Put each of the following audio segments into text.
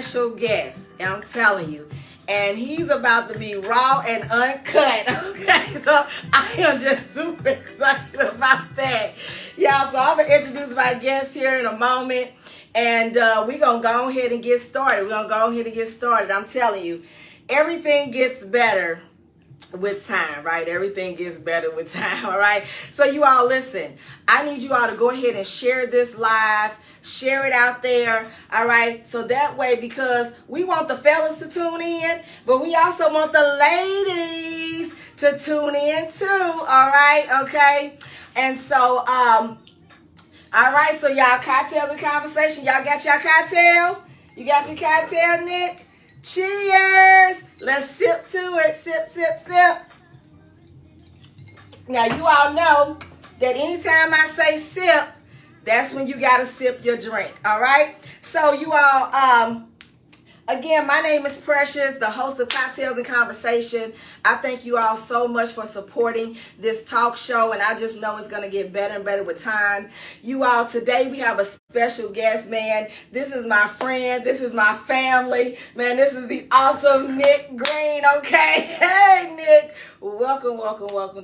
special guest, I'm telling you. And he's about to be raw and uncut. Okay, so I am just super excited about that. Y'all, so I'm going to introduce my guest here in a moment. And we're going to go ahead and get started. I'm telling you, everything gets better with time, right? Everything gets better with time, all right? So you all listen, I need you all to go ahead and share this live. Share it out there, all right? So that way, because we want the fellas to tune in, but we also want the ladies to tune in too, all right? Okay? And so, all right, so y'all, cocktails and conversation. Y'all got your cocktail? You got your cocktail, Nick? Cheers! Let's sip to it. Sip, sip, sip. Now, you all know that anytime I say sip, that's when you gotta sip your drink, all right? So you all, again, my name is Precious, the host of Cocktails and Conversation. I thank you all so much for supporting this talk show, and I just know it's going to get better and better with time. You all, today we have a special guest, man. This is my friend. This is my family. Man, this is the awesome Nick Green, okay? Hey, Nick. Welcome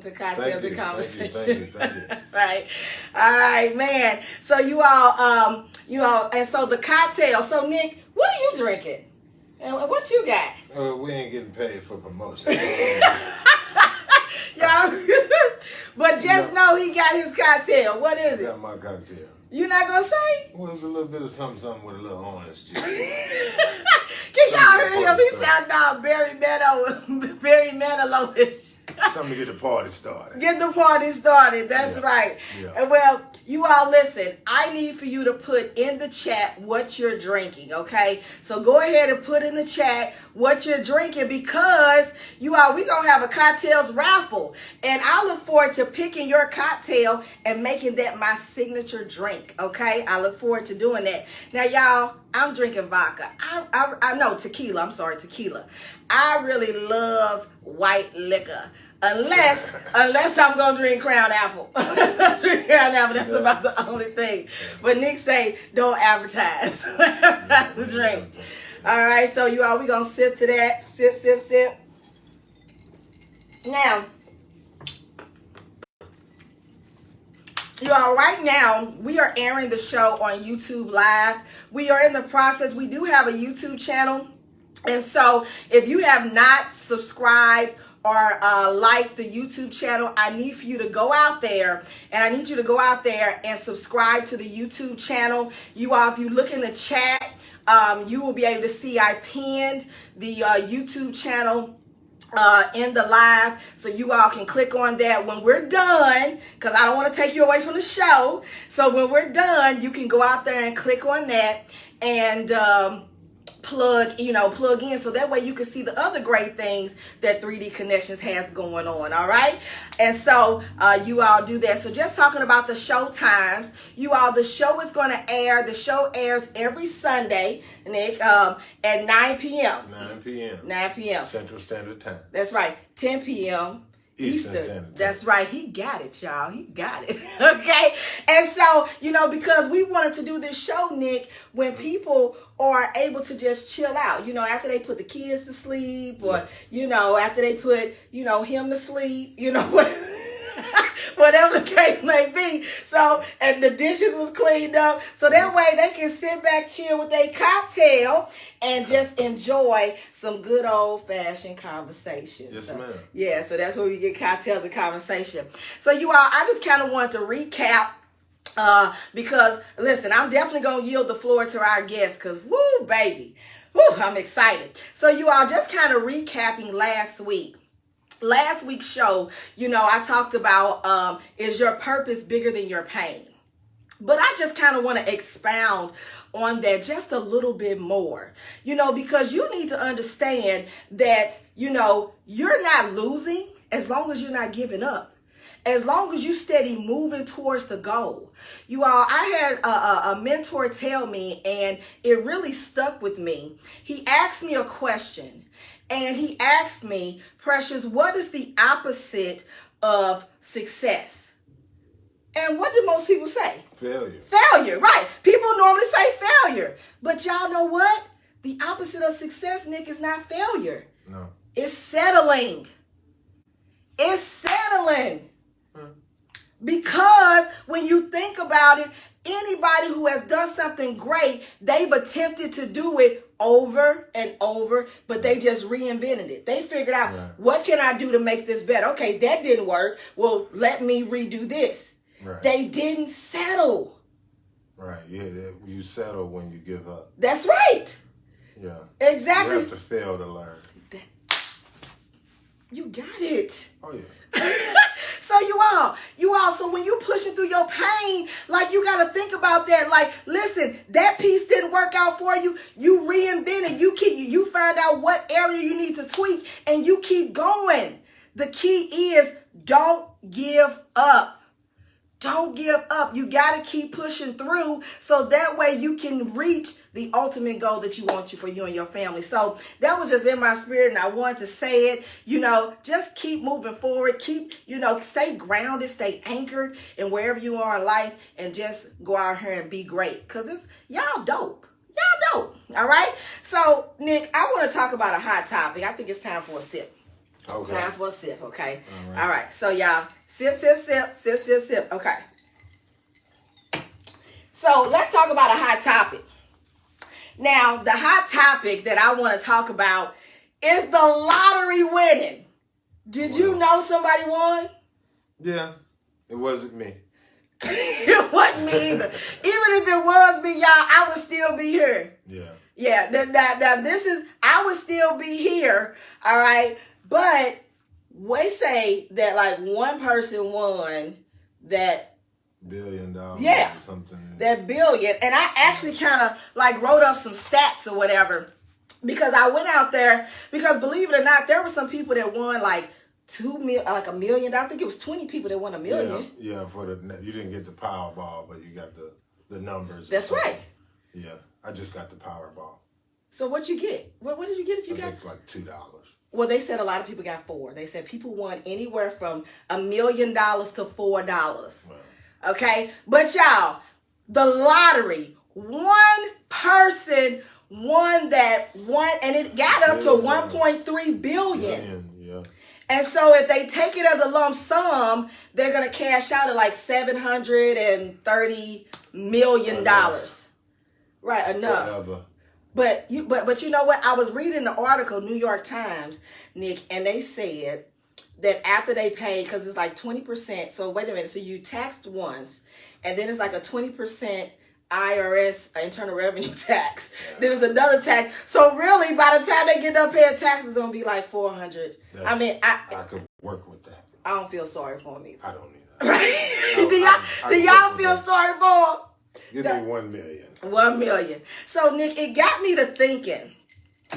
to Cocktails and Conversation. Thank you. Right. All right, man. So you all, and so the cocktail. So, Nick, what are you drinking? And what you got? We ain't getting paid for promotion. Y'all, but just know he got his cocktail. What is I it? got my cocktail. You not gonna say? Well, it's a little bit of something with a little orange juice. Can y'all hear him? He sound all Barry Manilow-ish. Something to get the party started. Get the party started. That's right. Yeah. And well, you all listen. I need for you to put in the chat what you're drinking, okay? So go ahead and put in the chat what you're drinking, because you all, we're going to have a cocktails raffle. And I look forward to picking your cocktail and making that my signature drink, okay? I look forward to doing that. Now, y'all, I'm drinking vodka. I know tequila. I'm sorry, tequila. I really love white liquor. Unless I'm gonna drink Crown Apple. That's about the only thing. But Nick say don't advertise. The drink. All right, so you all, we gonna sip to that. Sip, sip, sip. Now, you all, right now we are airing the show on YouTube Live. We are in the process. We do have a YouTube channel. And so if you have not subscribed or like the YouTube channel, I need for you to go out there, and I need you to go out there and subscribe to the YouTube channel. You all, if you look in the chat, you will be able to see I pinned the YouTube channel in the live, so you all can click on that when we're done, because I don't want to take you away from the show. So when we're done, you can go out there and click on that and plug in, so that way you can see the other great things that 3D Connections has going on. All right, and so you all do that. So just talking about the show times, you all, the show is going to air. The show airs every Sunday, Nick, at 9 p.m. 9 p.m. Central Standard Time. That's right. 10 p.m. Eastern. Standard Time. That's right. He got it, y'all. He got it. Okay. And so, because we wanted to do this show, Nick, when people are able to just chill out, after they put the kids to sleep, or, after they put, him to sleep, whatever the case may be. So, and the dishes was cleaned up. So that way they can sit back, chill with their cocktail, and just enjoy some good old-fashioned conversation. Yes, so, ma'am. Yeah, so that's where we get cocktails and conversation. So you all, I just kind of wanted to recap, because, listen, I'm definitely going to yield the floor to our guests, because, woo, baby, woo, I'm excited. So you all, just kind of recapping last week's show, I talked about, is your purpose bigger than your pain? But I just kind of want to expound on that just a little bit more, because you need to understand that, you're not losing as long as you're not giving up. As long as you steady moving towards the goal. You all, I had a mentor tell me, and it really stuck with me. He asked me a question, and he asked me, Precious, what is the opposite of success? And what do most people say? Failure. Failure, right. People normally say failure. But y'all know what? The opposite of success, Nick, is not failure. No. It's settling. It's settling. Because when you think about it, anybody who has done something great, they've attempted to do it over and over, but they just reinvented it. They figured out, what can I do to make this better? Okay, that didn't work. Well, let me redo this. Right. They didn't settle. Right. Yeah. You settle when you give up. That's right. Yeah. Exactly. You have to fail to learn. You got it. Oh, yeah. So you all, so when you pushing through your pain, like, you got to think about that. Like, listen, that piece didn't work out for you. You reinvent it. You find out what area you need to tweak, and you keep going. The key is, don't give up. Don't give up. You got to keep pushing through, so that way you can reach the ultimate goal that you want for you and your family. So that was just in my spirit, and I wanted to say it. Just keep moving forward. Keep, stay grounded, stay anchored in wherever you are in life, and just go out here and be great, because y'all dope. Y'all dope. All right? So, Nick, I want to talk about a hot topic. I think it's time for a sip. Okay. Time for a sip, okay? All All right. So, y'all, sip, sip, sip, sip, sip, sip. Okay. So, let's talk about a hot topic. Now, the hot topic that I want to talk about is the lottery winning. Did you know somebody won? Yeah. It wasn't me. It wasn't me either. Even if it was me, y'all, I would still be here. Yeah. Yeah, I would still be here, all right? But we say that, like, one person won that $1 billion. Yeah. Or something. that billion. And I actually kind of like wrote up some stats or whatever, because I went out there, because believe it or not, there were some people that won like $1 million. I think it was 20 people that won $1 million. Yeah, you didn't get the Powerball, but you got the numbers. That's right. Yeah, I just got the Powerball. So what you get? What did you get if you got? It's like $2. Well, they said a lot of people got $4. They said people won anywhere from $1 million to $4. Wow. Okay, but y'all, the lottery, one person won that one, and it got up to 1.3 billion. Yeah. And so if they take it as a lump sum, they're gonna cash out at like $730 million. Right, enough. Whatever. But you know what? I was reading the article, New York Times, Nick, and they said that after they pay, because it's like 20%. So wait a minute. So you taxed once, and then it's like a 20% IRS, Internal Revenue tax. Yeah. Then there's another tax. So really, by the time they get up paying taxes, it's gonna be like $400. I could work with that. I don't feel sorry for them either. I don't either. Right? Do y'all feel sorry for them? Give me $1 million. $1 million. So, Nick, it got me to thinking,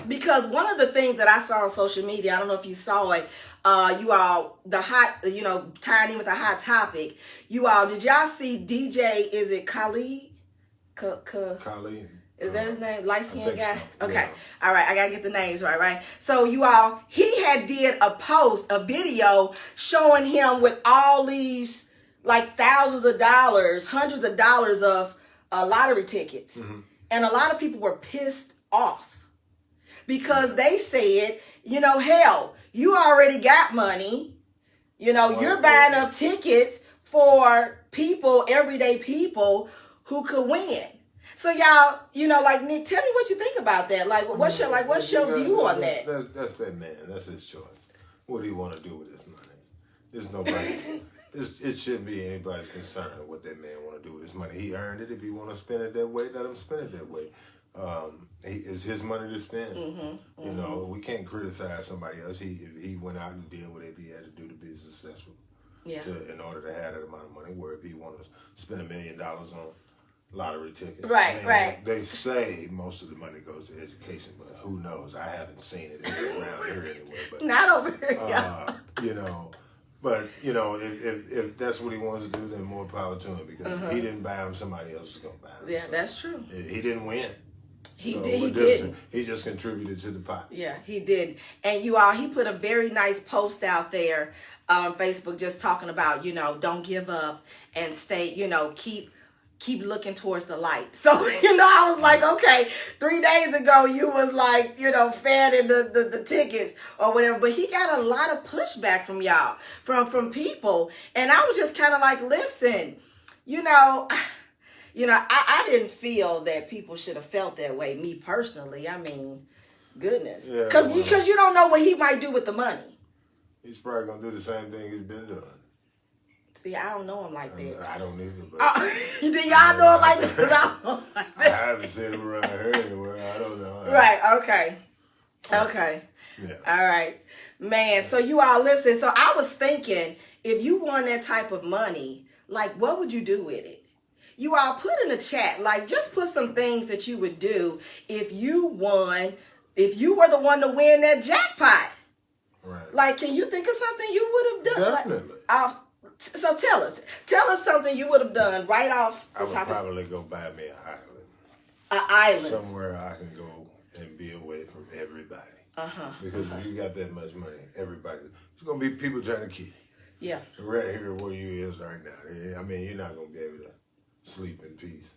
because one of the things that I saw on social media, I don't know if you saw it, you all, tying in with the hot topic, you all, did y'all see DJ, is it Khalid? Khalid. Is that his name? Light-skinned guy? So. Okay. Yeah. All right. I got to get the names right? So, you all, he had did a video showing him with all these, like, thousands of dollars, hundreds of dollars of lottery tickets. Mm-hmm. And a lot of people were pissed off because they said, hell, you already got money. You're buying up tickets for people, everyday people who could win. So y'all, like, Nick, tell me what you think about that. Like, what's your view on that? That's that man. That's his choice. What do you want to do with his money? There's nobody. It shouldn't be anybody's concern what that man want to do with his money. He earned it. If he want to spend it that way, let him spend it that way. It's his money to spend. Mm-hmm. We can't criticize somebody else. If he went out and did whatever he had to do to be successful, in order to have that amount of money. Where if he want to spend $1 million on lottery tickets, right. They say most of the money goes to education, but who knows? I haven't seen it around here anyway. But not over here, But, if that's what he wants to do, then more power to him, because if he didn't buy him, somebody else is going to buy him. Yeah, so that's true. He didn't win. He didn't. He just contributed to the pot. Yeah, he did. And you all, he put a very nice post out there on Facebook just talking about, don't give up and stay, keep keep looking towards the light. So, I was like, okay, 3 days ago you was like, fanning the tickets or whatever. But he got a lot of pushback from y'all, from people. And I was just kind of like, listen, I didn't feel that people should have felt that way, me personally. I mean, goodness. Because you don't know what he might do with the money. He's probably going to do the same thing he's been doing. See, I don't know him like that. I don't either. But do y'all know him like that? 'Cause I don't know like that. I haven't seen him around here anywhere. I don't know. Right, okay. Okay. Yeah. All right. Man, so you all listen. So I was thinking, if you won that type of money, like, what would you do with it? You all put in the chat, like, just put some things that you would do if you were the one to win that jackpot. Right. Like, can you think of something you would have done? Definitely. So tell us something you would have done right off the I would top. probably go buy me an island. An island. Somewhere I can go and be away from everybody. Because if you got that much money, everybody, it's going to be people trying to kill you. Yeah. Right here where you is right now. I mean, you're not going to be able to sleep in peace.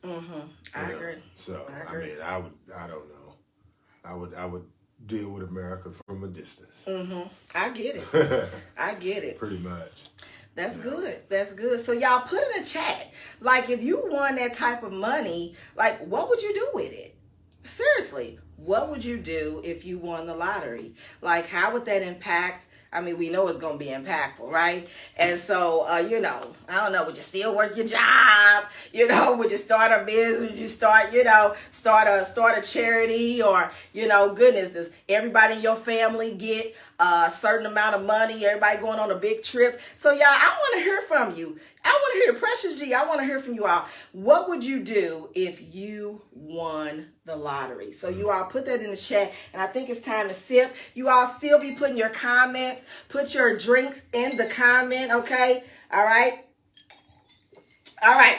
I agree. So, I mean, I don't know. I would deal with America from a distance. I get it. I get it. Pretty much. That's good. That's good. So y'all put in the chat, like, if you won that type of money, like, what would you do with it? Seriously, what would you do if you won the lottery? Like, how would that impact? I mean, we know it's going to be impactful, right? And so, I don't know, would you still work your job? Would you start a business? Would you start a charity? Or, goodness, does everybody in your family get a certain amount of money? Everybody going on a big trip? So, y'all, I want to hear from you. I want to hear, Precious G, I want to hear from you all. What would you do if you won the lottery? So you all put that in the chat, and I think it's time to sip. You all still be putting your comments, put your drinks in the comment, okay? All right? All right.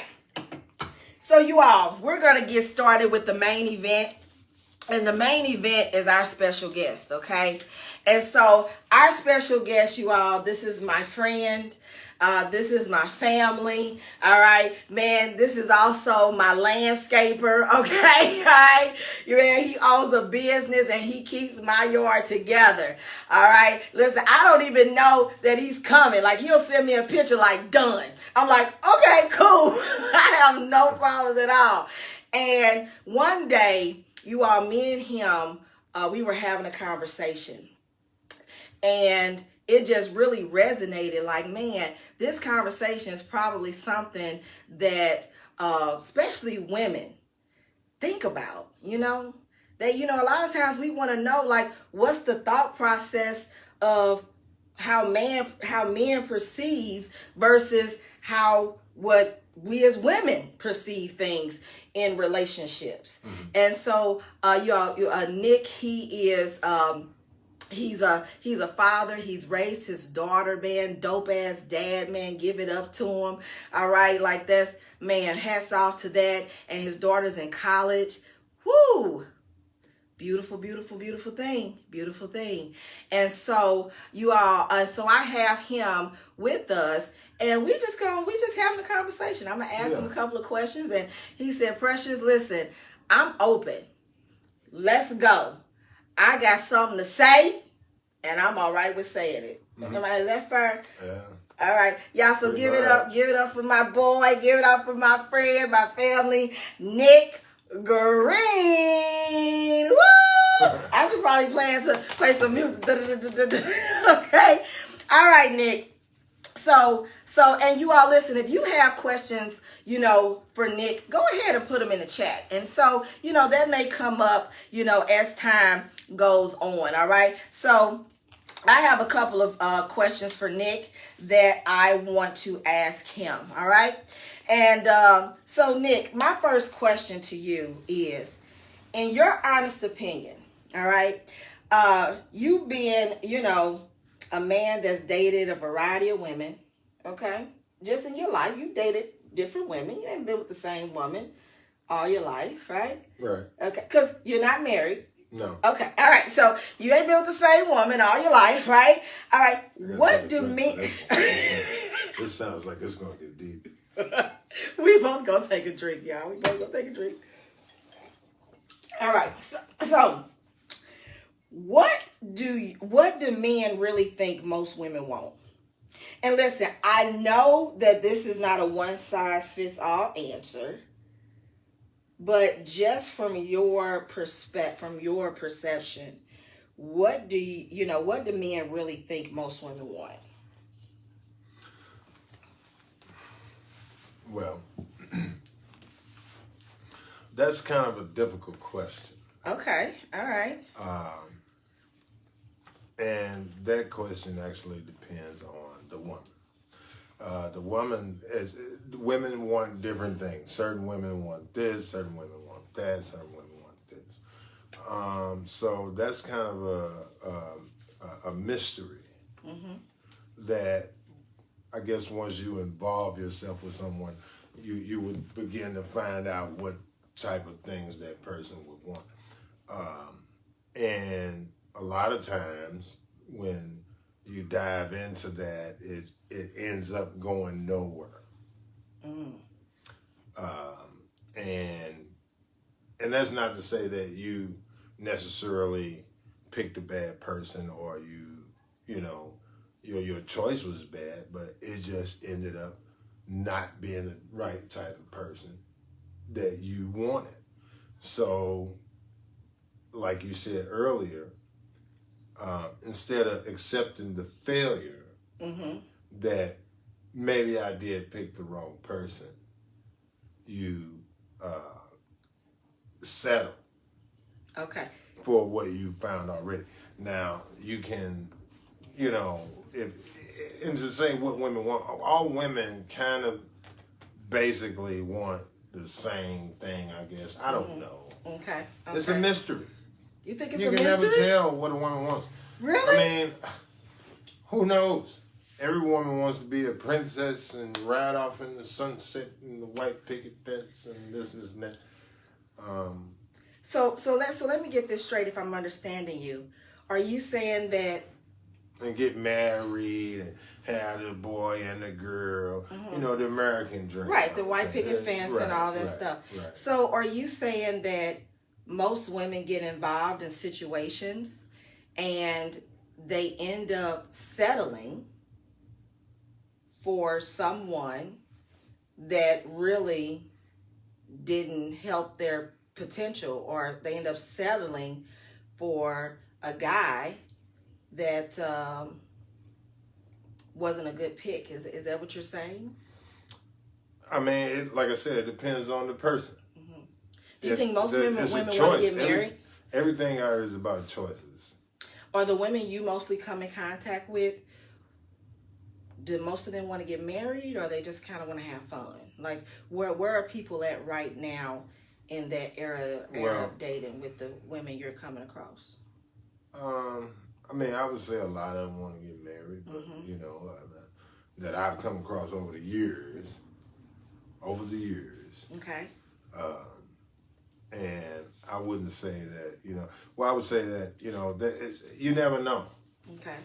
So you all, we're going to get started with the main event, and the main event is our special guest, okay? And so our special guest, you all, this is my friend. This is my family, all right? Man, this is also my landscaper, okay? All right? Man, he owns a business and he keeps my yard together, all right? Listen, I don't even know that he's coming. Like, he'll send me a picture like, done. I'm like, okay, cool. I have no problems at all. And one day, you all, me and him, we were having a conversation. And it just really resonated, like, man, this conversation is probably something that especially women think about, that, a lot of times we want to know, like, what's the thought process of how men perceive versus what we as women perceive things in relationships. And so, Nick, he is, He's a father. He's raised his daughter, man. Dope ass dad, man. Give it up to him. All right. Like, that's, man, hats off to that. And his daughter's in college. Woo. Beautiful, beautiful, beautiful thing. Beautiful thing. And so you all, so I have him with us, and we just having a conversation. I'm going to ask him a couple of questions. And he said, Precious, listen, I'm open. Let's go. I got something to say, and I'm all right with saying it. Is that fair? Yeah. All right. Y'all, so give it up for my boy, give it up for my friend, my family, Nick Green. Woo! I should probably play some music. Okay. All right, Nick. So, and you all listen, if you have questions, for Nick, go ahead and put them in the chat. And so, that may come up, as time goes on. All right. So I have a couple of questions for Nick that I want to ask him. All right. And so, Nick, my first question to you is, in your honest opinion, all right, you being, a man that's dated a variety of women, okay? Just in your life, you've dated different women. You ain't been with the same woman all your life, right? Right. Okay, because you're not married. No. Okay, all right. So you ain't been with the same woman all your life, right? All right. What do men... This sounds like it's going to get deep. We both gonna take a drink, y'all. We both gonna take a drink. All right. So what do men really think most women want? And listen, I know that this is not a one size fits all answer, but just from your perception, what do men really think most women want? Well, that's kind of a difficult question. Okay, all right. And that question actually depends on the woman. Women want different things. Certain women want this, certain women want that, certain women want this. So that's kind of a mystery that I guess once you involve yourself with someone, you would begin to find out what type of things that person would want. And a lot of times when you dive into that, it ends up going nowhere. And that's not to say that you necessarily picked a bad person or your choice was bad, but it just ended up not being the right type of person that you wanted. So, like you said earlier, instead of accepting the failure that maybe I did pick the wrong person, you settle for what you found already. Now, you can, and to say what women want, all women kind of basically want the same thing, I guess. I don't know. Okay. It's a mystery. You think it's You a can mystery? never tell what a woman wants. Really? I mean, who knows? Every woman wants to be a princess and ride off in the sunset and the white picket fence and this and that. So let me get this straight. If I'm understanding you, are you saying that? And get married and have the boy and the girl, the American dream. Right, the white picket fence and all that stuff. Right. So are you saying that most women get involved in situations and they end up settling for someone that really didn't help their potential, or they end up settling for a guy that wasn't a good pick? Is that what you're saying? I mean, like I said, it depends on the person. Do you think most women want to get married? Everything is about choices. Or the women you mostly come in contact with, do most of them want to get married, or they just kind of want to have fun? Like, where are people at right now in that era of dating with the women you're coming across? I mean, I would say a lot of them want to get married, but that I've come across over the years. Okay. And I wouldn't say that, I would say that, that you never know. Okay.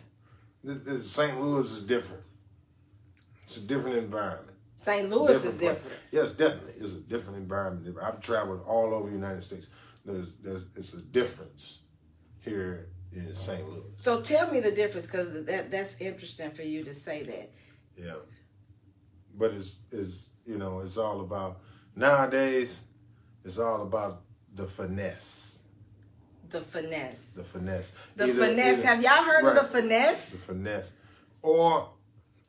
St. Louis is different. It's a different environment. St. Louis is different. Yes, definitely. It's a different environment. I've traveled all over the United States. It's a difference here in St. Louis. So tell me the difference, because that's interesting for you to say that. Yeah. But it's all about, nowadays, it's all about the finesse. The finesse. The finesse. Have y'all heard of the finesse? The finesse. Or,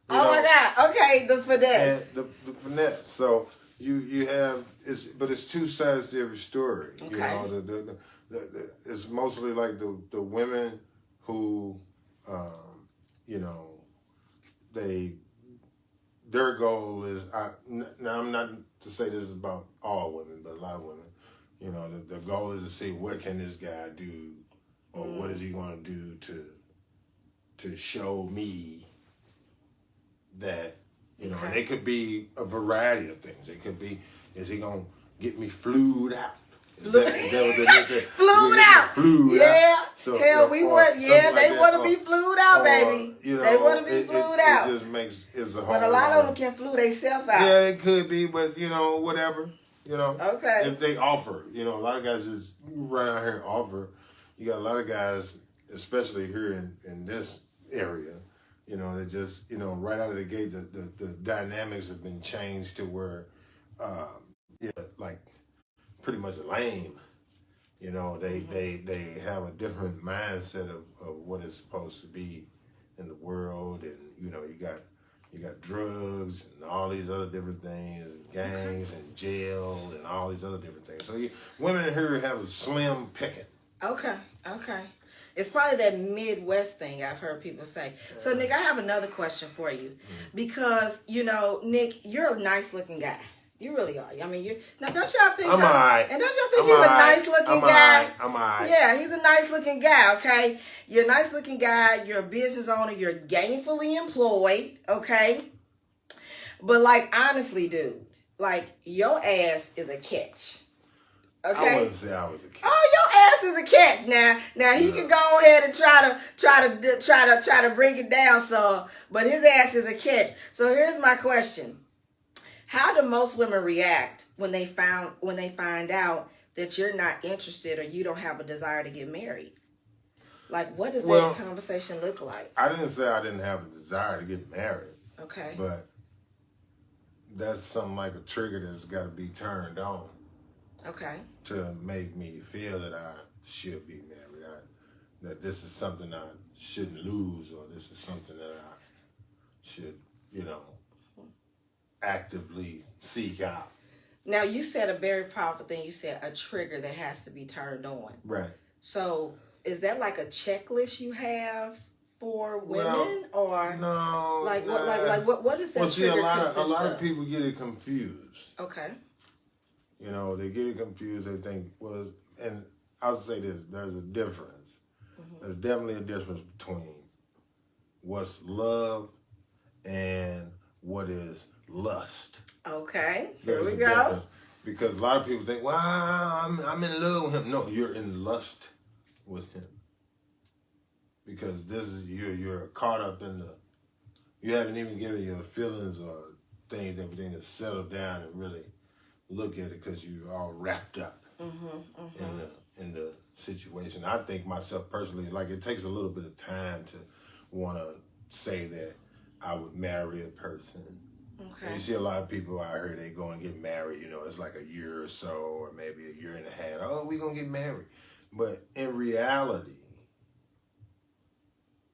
my God. Okay, the finesse. The finesse. So you have, it's two sides to every story. Okay. It's mostly like the women who, their goal is, now I'm not to say this is about all women, but a lot of women, the goal is to see what can this guy do, or what is he going to do to show me that, and it could be a variety of things. It could be, is he going to get me flued out? Flued out. Flued Yeah. out. So hell, we want, yeah, they want to be flued out, or, baby. You know, they want to be flued out. It just makes it's a whole. But a lot of them can flew themselves out. Yeah, it could be, but you know, whatever. You know, okay. If they offer, you know, a lot of guys just run out here and offer. You got a lot of guys, especially here in this area, you know, that just, you know, right out of the gate, the dynamics have been changed to where, yeah, like pretty much lame. You know, they have a different mindset of what it's supposed to be in the world, and you know, you got drugs and all these other different things, and gangs and jail and all these other different things. So women here have a slim picking. Okay. It's probably that Midwest thing I've heard people say. So, Nick, I have another question for you. Because, you know, Nick, you're a nice looking guy. You really are. I mean, now don't y'all think I'm alright. And don't y'all think he's a nice looking guy? I'm alright. Yeah, he's a nice looking guy, okay? You're a nice looking guy, you're a business owner, you're gainfully employed, okay? But like honestly, dude, like your ass is a catch. Okay. I wouldn't say I was a catch. Oh, your ass is a catch. Now he can go ahead and try to bring it down some, but his ass is a catch. So here's my question: how do most women react when they find out that you're not interested or you don't have a desire to get married? Like, what does that conversation look like? I didn't say I didn't have a desire to get married. Okay. But that's something like a trigger that's got to be turned on. Okay. To make me feel that I should be married. That this is something I shouldn't lose, or this is something that I should, you know, actively seek out. Now, you said a very powerful thing. You said a trigger that has to be turned on. Right. So, is that like a checklist you have for women, or no? Like what is that? Well, see, trigger a lot of people get it confused. Okay. You know, they get it confused. They think, and I'll say this: there's a difference. Mm-hmm. There's definitely a difference between what's love and what is lust. Okay. There's Here we go. Difference. Because a lot of people think, well, I'm in love with him. No, you're in lust with him. Because this is you're caught up in you haven't even given your feelings or everything to settle down and really look at it, because you're all wrapped up in the situation. I think myself personally, like, it takes a little bit of time to want to say that I would marry a person. Okay. And you see a lot of people out here, they go and get married, you know, it's like a year or so, or maybe a year and a half. Oh, we're going to get married. But in reality,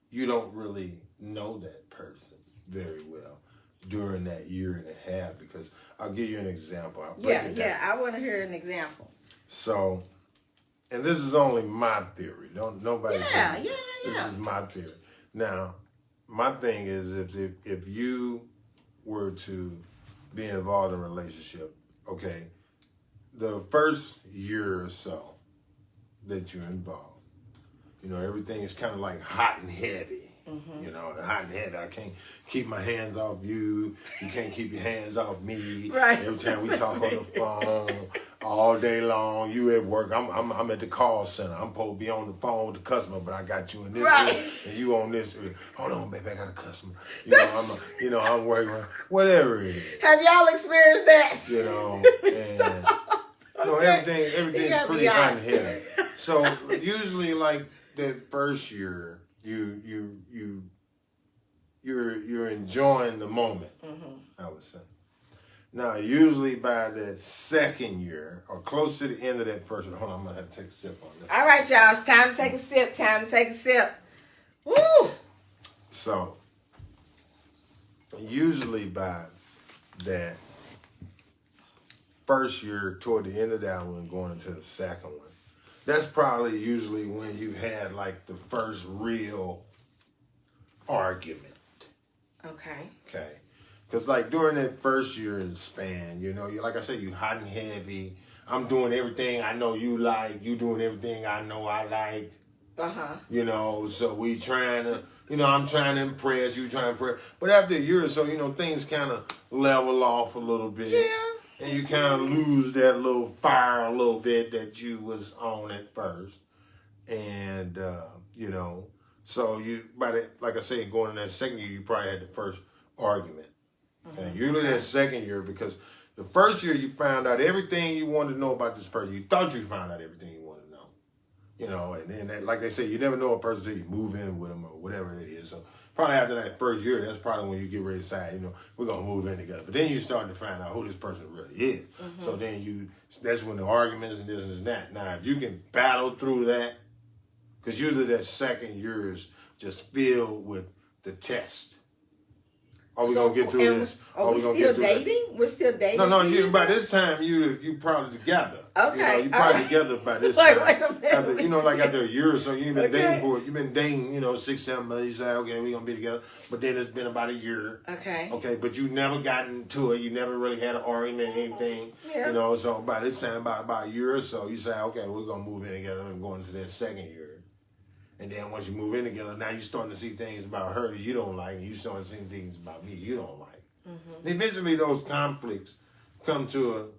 you don't really know that person very well during that year and a half, because I'll give you an example. I want to hear an example. So, and this is only my theory. Nobody. This is my theory. Now, my thing is, if you were to be involved in a relationship, okay, the first year or so that you're involved, you know, everything is kind of like hot and heavy. Mm-hmm. You know, hot and heavy. I can't keep my hands off you. You can't keep your hands off me. Right. Every time we talk on the phone, all day long. You at work. I'm at the call center. I'm supposed to be on the phone with the customer, but I got you in this ear, and you on this ear. Hold on, baby, I got a customer. You know, I'm working. Whatever it is. Have y'all experienced that? You know, and everything's pretty hot and heavy. So usually, like that first year, you're enjoying the moment. I would say. Now, usually by the second year, or close to the end of that first year, hold on, I'm gonna have to take a sip on this. All right, y'all, it's time to take a sip. Woo! So, usually by that first year, toward the end of that one, going into the second one, that's probably usually when you had like the first real argument. Okay. Because like during that first year in span, you know, like I said, you hot and heavy. I'm doing everything I know you like. You doing everything I know I like. You know, so we trying to, you know, I'm trying to impress, you trying to impress. But after a year or so, you know, things kind of level off a little bit. Yeah. And you kind of lose that little fire a little bit that you was on at first. and you know, so you by the, like I say, going in that second year, you probably had the first argument. Okay, usually that second year, because the first year you found out everything you wanted to know about this person. You thought you found out everything you wanted to know. You know, and then that, like they say, you never know a person until you move in with them or whatever it is. So probably after that first year, that's probably when you get ready to decide, you know, we're gonna move in together. But then you start to find out who this person really is. So then that's when the arguments and this and that. Now, if you can battle through that, because usually that second year is just filled with the test. Are we gonna get through this? Are we still dating? We're still dating. No. By this time, you probably together. Okay. You know, you probably together by this Wait, time. wait a minute. After, you know, like after a year or so, you've been Okay. dating for. You've been dating, you know, 6-7 months. You say, okay, we're gonna be together. But then it's been about a year. Okay. Okay, but you never gotten to it. You never really had an argument or anything. Yeah. You know, so by this time, about a year or so, you say, okay, we're gonna move in together and go into that second year. And then once you move in together, now you're starting to see things about her that you don't like, and you starting to see things about me you don't like. Eventually, those conflicts come to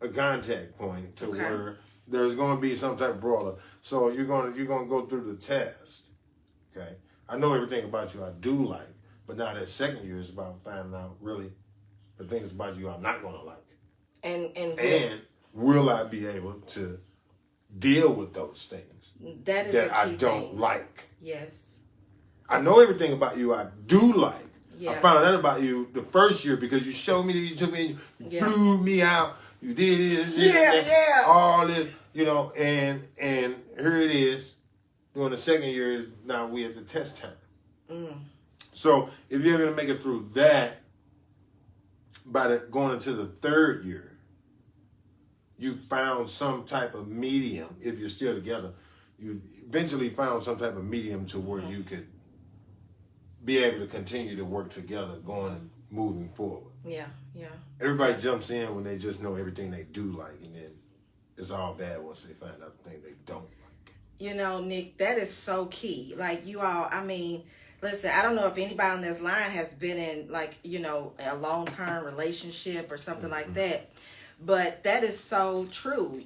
a contact point to where there's going to be some type of brawler. So you're going to go through the test. Okay, I know everything about you I do like, but now that second year is about finding out really the things about you I'm not going to like. And will I be able to deal with those things that is that a key I don't thing. like? Yes. I know everything about you I do like. Yeah. I found out about you the first year because you showed me that you took me and you flew me out. You did this, all this, you know, and here it is. During the second year is now we at the test time. So if you're able to make it through that, going into the third year, you found some type of medium. If you're still together, you eventually found some type of medium to where you could be able to continue to work together going and moving forward. Yeah. Everybody jumps in when they just know everything they do like, and then it's all bad once they find out the thing they don't like. You know, Nick, that is so key. Like, you all, I mean, listen, I don't know if anybody on this line has been in, like, you know, a long-term relationship or something like that, but that is so true.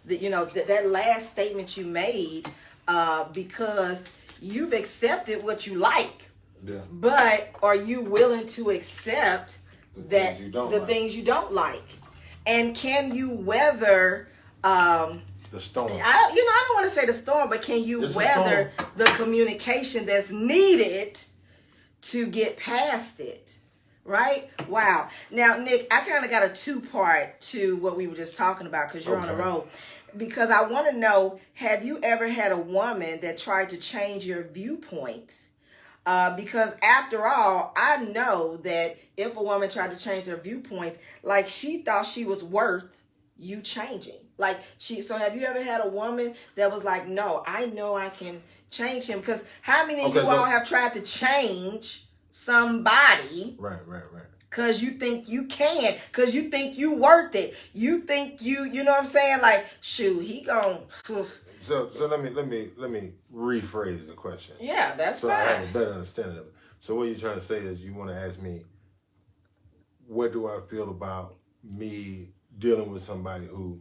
You know, that last statement you made, because you've accepted what you like. Yeah. But are you willing to accept things you don't like? And can you weather the storm? I don't want to say the storm, but can you weather the communication that's needed to get past it? Right? Wow. Now, Nick, I kind of got a two-part to what we were just talking about because you're on the road. Because I want to know, have you ever had a woman that tried to change your viewpoints? Because after all, I know that if a woman tried to change her viewpoints, like she thought she was worth you changing. So have you ever had a woman that was like, no, I know I can change him? Because how many of you all have tried to change somebody? Right. Because you think you can. Because you think you worth it. You think you know what I'm saying? Like, shoot, he gon'. So let me rephrase the question. Yeah, that's fine. So I have a better understanding of it. So what you're trying to say is you want to ask me, what do I feel about me dealing with somebody who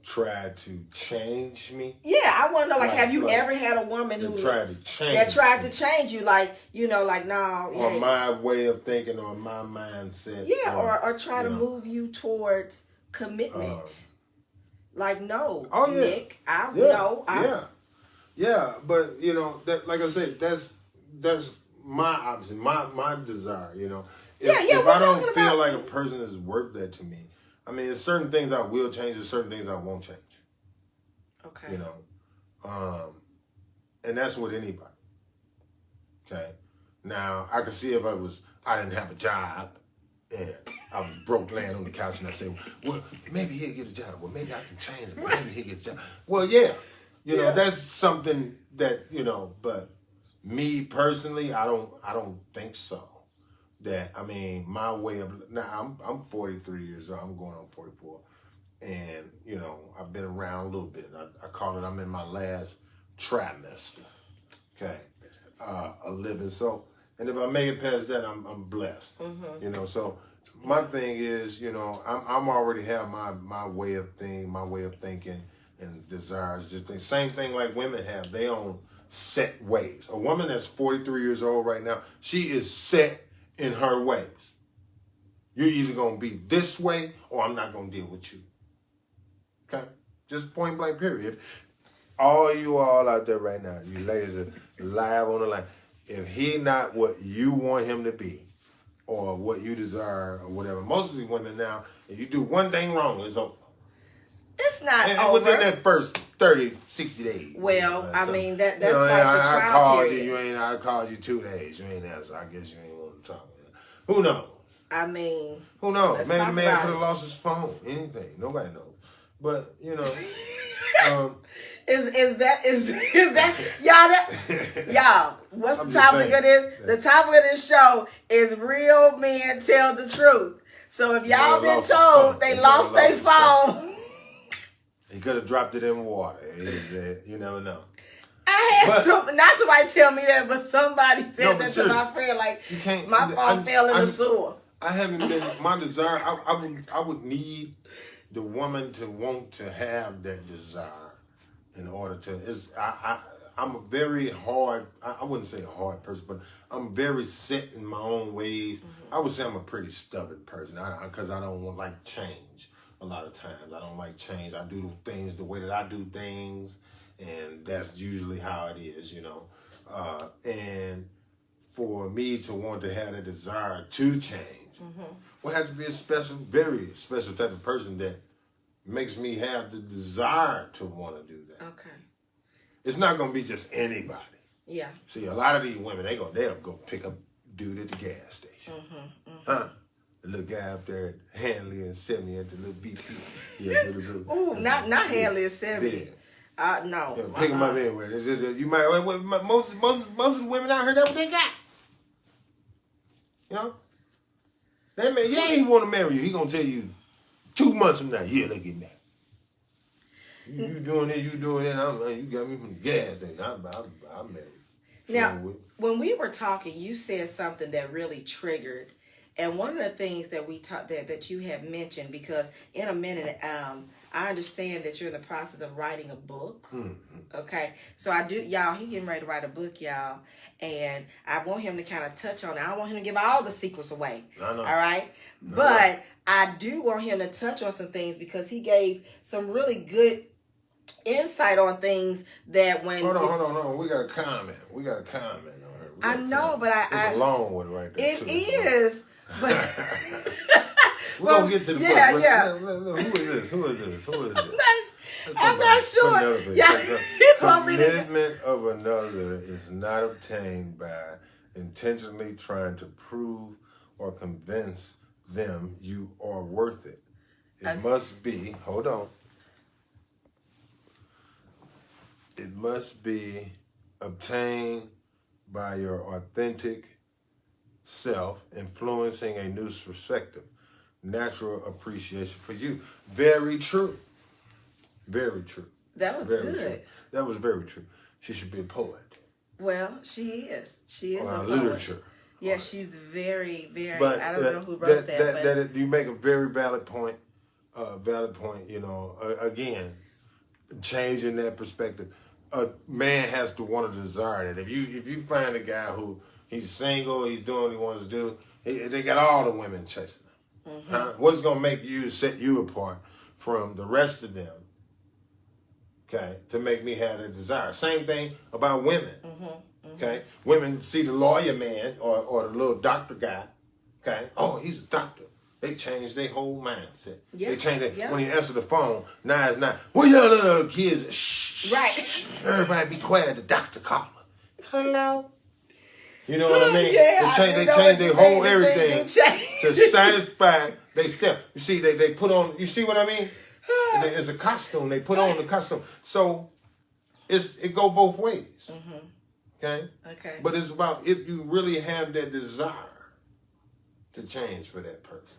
tried to change me? Yeah, I want to know, have you ever had a woman who tried to change you, like, you know, like, no, or my way of thinking or my mindset? Yeah, or try to move you towards commitment. Like, no, Nick, Yeah, but you know that, like I said, that's my option, my desire. You know, if I don't feel like a person is worth that to me, I mean, there's certain things I will change, there's certain things I won't change. Okay. You know, and that's with anybody. Okay. Now I can see if I didn't have a job and I was broke laying on the couch and I said, well, maybe he'll get a job. Well, maybe I can change it. Maybe he'll get a job. Well, yeah. You know, that's something that, you know, but me personally, I don't think so. That, I mean, my way of, now I'm 43 years old, I'm going on 44. And, you know, I've been around a little bit. I call it, I'm in my last trimester. Okay. A living. So, and if I make it past that, I'm blessed. You know, so my thing is, you know, I'm already have my way of thinking and desires. Just the same thing like women have. They own set ways. A woman that's 43 years old right now, she is set in her ways. You're either going to be this way or I'm not going to deal with you. Okay? Just point blank period. All you all out there right now, you ladies are live on the line. If he not what you want him to be or what you desire or whatever, most of these women now, if you do one thing wrong, it's over. It's not And over. within that first 30, 60 days. Well, I mean, that's you know, like the I trial called period. I called you 2 days. You ain't answer. I guess you ain't want to talk. Who knows? I mean, Who knows? let's Maybe the talk man about could it. have lost his phone. Anything. Nobody knows. But, you know. Is that y'all? What's I'm the just topic saying. of this? The topic of this show is real men tell the truth. So if y'all been lost his told phone. they He lost might their have lost phone, He could have dropped it in water. You never know. I had not somebody tell me that, but somebody No, said but that to seriously, my friend. Like you can't- my phone fell in the sewer. I haven't been my desire. I would need the woman to want to have that desire in order to. I'm a very hard. I wouldn't say a hard person, but I'm very set in my own ways. I would say I'm a pretty stubborn person because I don't want like change. A lot of times I don't like change. I do things the way that I do things, and that's usually how it is, you know. And for me to want to have a desire to change, will have to be a special, very special type of person that makes me have the desire to want to do that. Okay. It's not going to be just anybody. Yeah. See, a lot of these women, they'll go pick up dude at the gas station. Huh? The little guy up there at Hanley and 70 at the little BP. Yeah, Ooh, not Hanley is 70. No. Yeah, pick them up anywhere. It's just, you might most of the women out here, that's what they got. You know? That man, he want to marry you. He gonna tell you 2 months from now, yeah, look at that. You doing it, you doing it. You got me from the gas station. I'm married. Now, when we were talking, you said something that really triggered, and one of the things that we talked that you have mentioned, because in a minute, I understand that you're in the process of writing a book. Okay, so I do, y'all. He getting ready to write a book, y'all, and I want him to kind of touch on it. I don't want him to give all the secrets away. I know. All right, but I do want him to touch on some things because he gave some really good insight on things that when Hold on. We got a comment. On her. I know, but it's a long one right there. It is, but we're gonna get to the book. Look, who is this? I'm not sure. Yeah, Commitment of another is not obtained by intentionally trying to prove or convince them you are worth it. It must be, hold on. It must be obtained by your authentic self, influencing a new perspective, natural appreciation for you. Very true. Very true. that was Very good. true. That was very true. She should be a poet. Well, she is. She is a poet. Literature. Yeah, she's very, very. But I don't know who wrote that. You make a very valid point. You know, again, changing that perspective. A man has to want to desire that. If you find a guy who he's single, he's doing what he wants to do, they got all the women chasing him. Huh? What's gonna make you set you apart from the rest of them? Okay, to make me have a desire. Same thing about women. Okay, women see the lawyer man or the little doctor guy. Okay, oh, he's a doctor. They changed their whole mindset. Yeah. They changed it. Yeah. When you answer the phone, now it's not, well, y'all little kids, shh. Right. Everybody be quiet, the doctor call her. Hello. You know what I mean? Yeah, They change their whole everything to satisfy themselves. You see, they put on, you see what I mean? It's a costume. They put on the costume. So it go both ways. Okay? Okay. But it's about if you really have that desire to change for that person.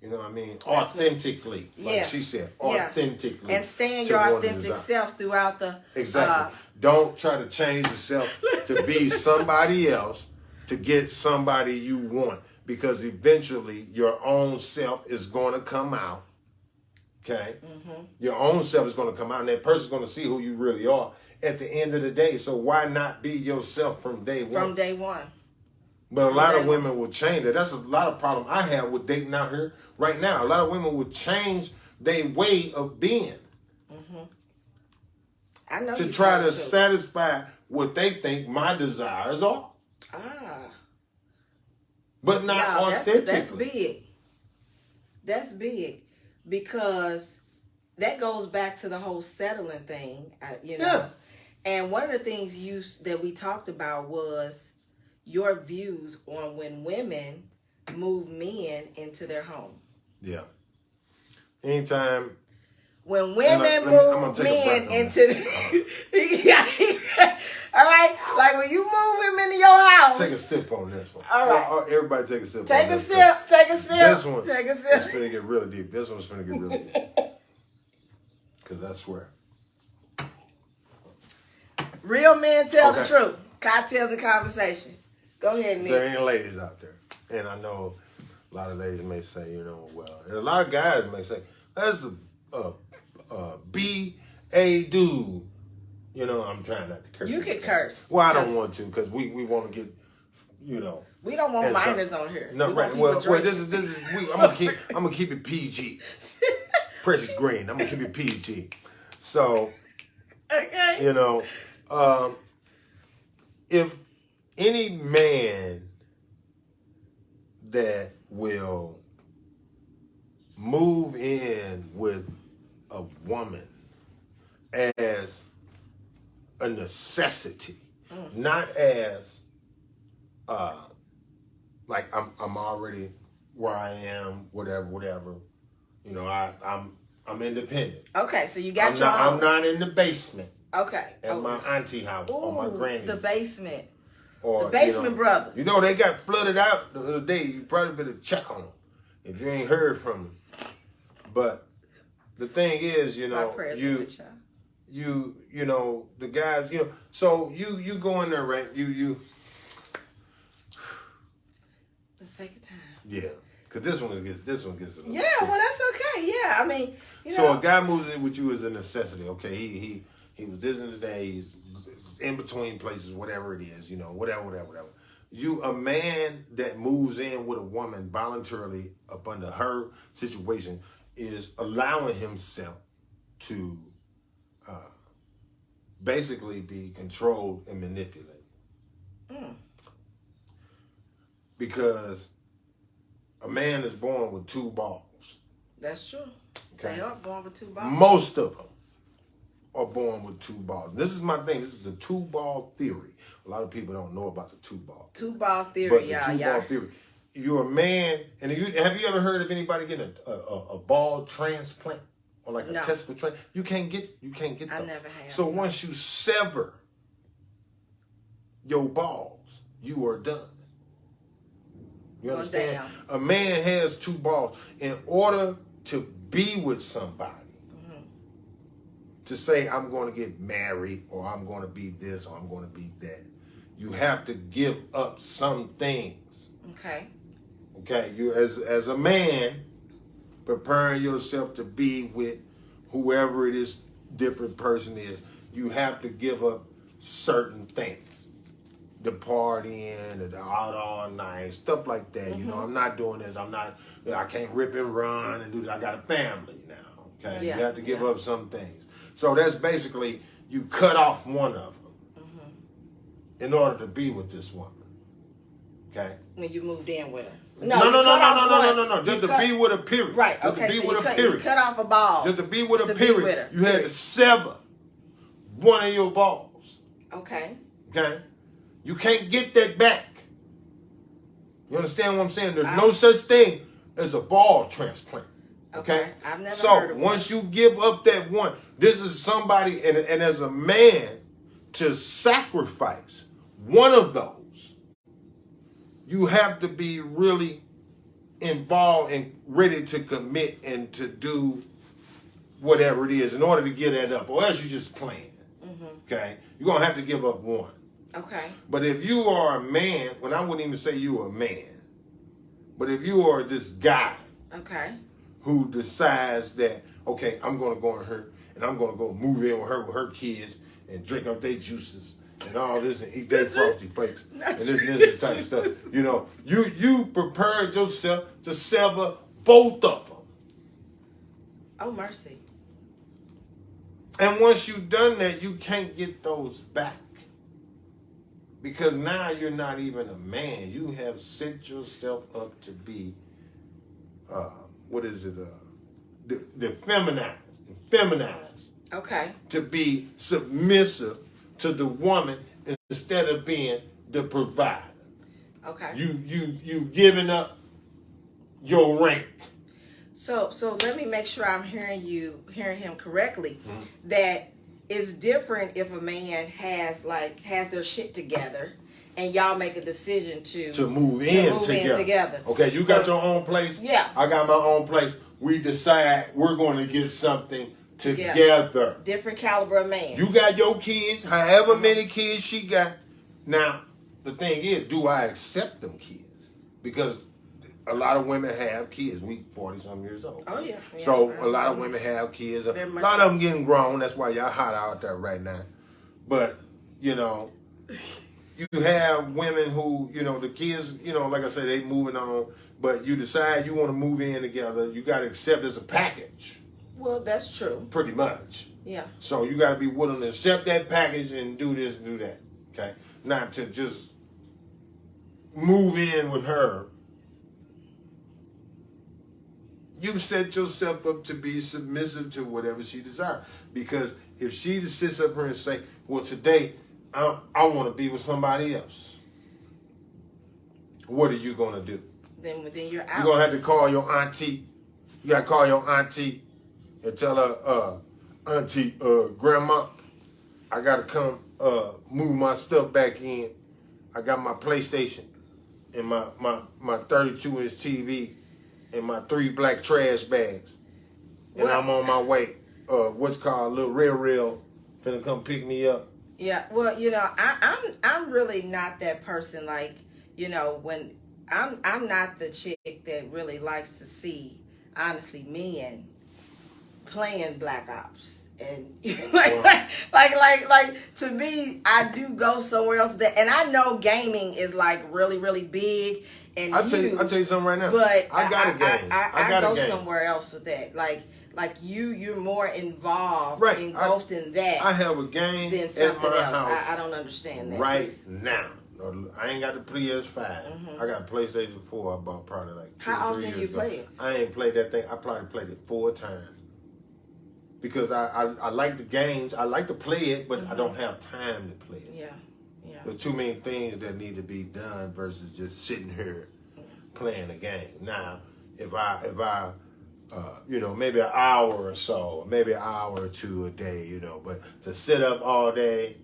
You know what I mean? Authentically. Like she said, authentically. And stay in your authentic self throughout the... Exactly. Don't try to change yourself to be somebody else to get somebody you want. Because eventually your own self is going to come out Okay? Your own self is going to come out, and that person's going to see who you really are at the end of the day. So why not be yourself from day one? From day one. But a lot of women will change that. That's a lot of problem I have with dating out here right now. A lot of women will change their way of being I know to try to satisfy what they think my desires are. But not authentically. That's big. That's big. Because that goes back to the whole settling thing, you know. Yeah. And one of the things that we talked about was your views on when women move men into their home. Yeah. Anytime. When women move men into all right, like when you move him into your house. Take a sip on this one. All right. Everybody take a sip. Take a sip. Take a sip. This one. Take a sip. It's finna get really deep. This one's finna get really deep. Because I swear. Real men tell the truth. Cocktails and conversation. Go ahead, Nick. There ain't ladies out there. And I know a lot of ladies may say, you know, well, and a lot of guys may say, that's a B.A. dude. You know, I'm trying not to curse. You can curse. Well, I don't want to because we want to get, you know. We don't want minors on here. No, right. Well, this is. I'm gonna keep it PG. Precious Green. I'm gonna keep it PG. So, okay. You know, if any man that will move in with a woman as a necessity, not as like I'm already where I am, whatever. You know, I'm independent. Okay, so you got your own. I'm not in the basement. Okay. At my auntie house or my granny's. The basement. Or, the basement brother. You know, they got flooded out the other day. You probably better check on them if you ain't heard from them. But the thing is, you know, you know, the guys, you know, so you go in there, right? You. Let's take your time. Yeah, because this one gets a little. Yeah, well, that's okay. Yeah, I mean, you know. So a guy moves in with you as a necessity. Okay, he was business days, in between places, whatever it is, you know, whatever. You, a man that moves in with a woman voluntarily up under her situation, is allowing himself to basically be controlled and manipulated. Because a man is born with two balls. That's true. Okay. They are born with two balls. Most of them are born with two balls. This is my thing. This is the two-ball theory. A lot of people don't know about the two-ball. Two-ball theory, but the two-ball theory. You're a man, and have you ever heard of anybody getting a ball transplant or like a testicle transplant? You can't get those. I never have. So once you sever your balls, you are done. You understand? A man has two balls. In order to be with somebody, to say I'm going to get married or I'm going to be this or I'm going to be that, you have to give up some things. Okay, you as a man, preparing yourself to be with whoever it is, different person is, you have to give up certain things. The partying, the out all night, stuff like that. You know, I'm not doing this. I can't rip and run and do this. I got a family now. Okay, you have to give up some things. So that's basically you cut off one of them in order to be with this woman. Okay. When you moved in with her. No. Just to be with her, period. Right. Just to be with her, period. You cut off a ball. Just to be with her, period. You had to sever one of your balls. Okay. Okay. You can't get that back. You understand what I'm saying? There's no such thing as a ball transplant. Okay? I've never So heard of once you give up that one, this is somebody, and as a man, to sacrifice one of those, you have to be really involved and ready to commit and to do whatever it is in order to get that up, or else you're just playing. Okay? You're going to have to give up one. Okay. But if you are a man, when I wouldn't even say you are a man, but if you are this guy, okay, who decides that okay, I'm gonna go in her and I'm gonna go move in with her kids and drink up their juices and all this and eat their frosty flakes and this type of stuff. You know, you prepared yourself to sever both of them. Oh, mercy. And once you've done that, you can't get those back. Because now you're not even a man. You have set yourself up to be, feminized. Okay. To be submissive to the woman instead of being the provider. Okay. You giving up your rank. So let me make sure I'm hearing him correctly. That it's different if a man has their shit together and y'all make a decision to move in together. Okay, you got your own place. Yeah. I got my own place. We decide we're going to get something together. Different caliber of man. You got your kids, however many kids she got. Now, the thing is, do I accept them kids? Because a lot of women have kids. We 40-some years old. Oh, yeah. So a lot of women have kids. A lot of them getting grown. That's why y'all hot out there right now. But, you know, you have women who, you know, the kids, you know, like I said, they moving on. But you decide you want to move in together. You got to accept as a package. Well, that's true. Pretty much. Yeah. So you got to be willing to accept that package and do this and do that. Okay? Not to just move in with her. You set yourself up to be submissive to whatever she desires. Because if she just sits up here and say, well, today I want to be with somebody else, what are you going to do? Then you're out. You're going to have to call your auntie. You got to call your auntie and tell her, auntie, grandma, I got to come move my stuff back in. I got my PlayStation and my 32-inch TV and my 3 black trash bags. And Well, I'm on my way. What's called Little Real finna come pick me up. Yeah, well, you know, I'm really not that person. Like, you know, when I'm not the chick that really likes to see, honestly, men playing Black Ops. And like to me, I do go somewhere else with that. And I know gaming is like really, really big and I'll tell you something right now. But I got a game. I go somewhere else with that. Like you're more involved, engulfed in that. I have a game than something at my else. house. I don't understand that. Right now. I ain't got the PS5. I got PlayStation 4 I bought probably like 2 How or 3 often years you ago. play it? I ain't played that thing. I probably played it 4 times. Because I like the games. I like to play it, but I don't have time to play it. Yeah. There's too many things that need to be done versus just sitting here playing a game. Now, if I you know, maybe an hour or so, maybe an hour or 2 a day, you know, but to sit up all day.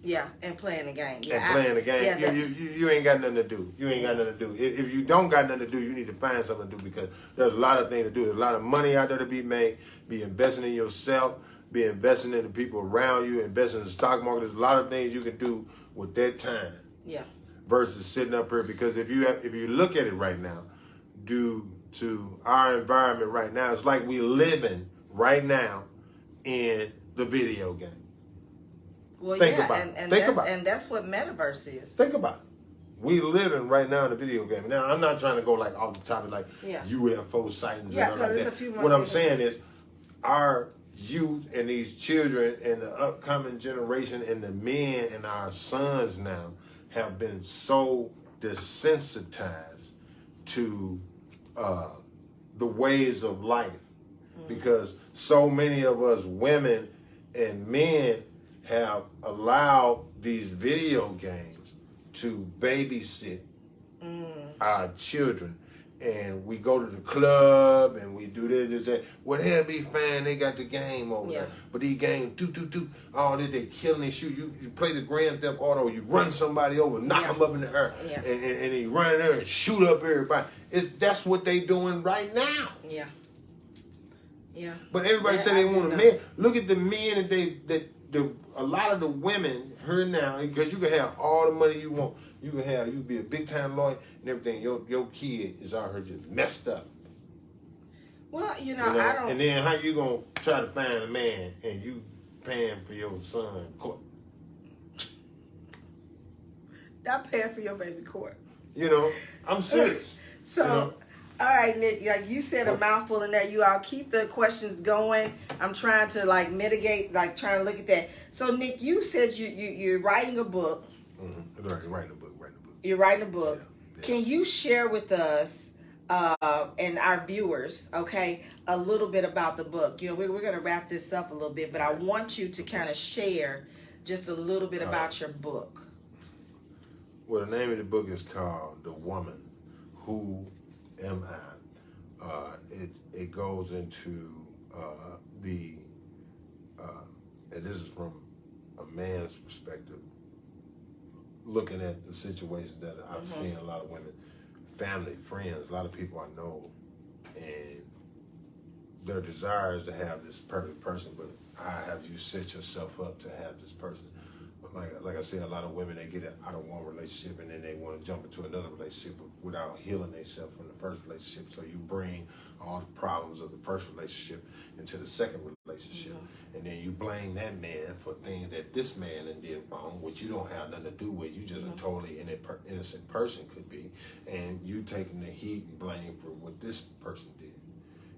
Yeah, and playing the game. You ain't got nothing to do. You ain't got nothing to do. If you don't got nothing to do, you need to find something to do because there's a lot of things to do. There's a lot of money out there to be made. Be investing in yourself. Be investing in the people around you. Investing in the stock market. There's a lot of things you can do with that time. Yeah. Versus sitting up here because if you look at it right now, due to our environment right now, it's like we living right now in the video game. Well, Think about it. And that's what metaverse is. Think about it. We living right now in the video game. Now, I'm not trying to go like off the topic like UFO sightings and all like that. What I'm saying is our youth and these children and the upcoming generation and the men and our sons now have been so desensitized to the ways of life because so many of us women and men have allowed these video games to babysit our children. And we go to the club and we do this and that. Well, they'll be fine. They got the game over there. But these games, all this, they killing, they shoot. You play the Grand Theft Auto, you run somebody over, knock them up in the air, and they run in there and shoot up everybody. That's what they doing right now. Yeah. Yeah. But everybody say they want a man. Look at the men that a lot of the women here now, because you can have all the money you want. You can be a big time lawyer and everything. Your kid is out here just messed up. Well, You know, I don't. and then how you gonna try to find a man and you paying for your son court? Not paying for your baby court. You know, I'm serious. So, you know? all right, Nick. Like you said, a mouthful in there. You all keep the questions going. I'm trying to like mitigate, like trying to look at that. So, Nick, you said you're writing a book. Mm-hmm. Writing a book. You're writing a book. Yeah. Can you share with us and our viewers, okay, a little bit about the book? You know, we're going to wrap this up a little bit, but I want you to kind of share just a little bit about your book. Well, the name of the book is called The Woman, Who Am I? It goes into and this is from a man's perspective, looking at the situations that I've seen a lot of women, family, friends, a lot of people I know, and their desire is to have this perfect person, but how have you set yourself up to have this person? Like I said, a lot of women, they get out of one relationship and then they want to jump into another relationship without healing themselves from the first relationship. So you bring all the problems of the first relationship into the second relationship. And then you blame that man for things that this man did wrong, which you don't have nothing to do with. You just a totally innocent person could be. And you taking the heat and blame for what this person did.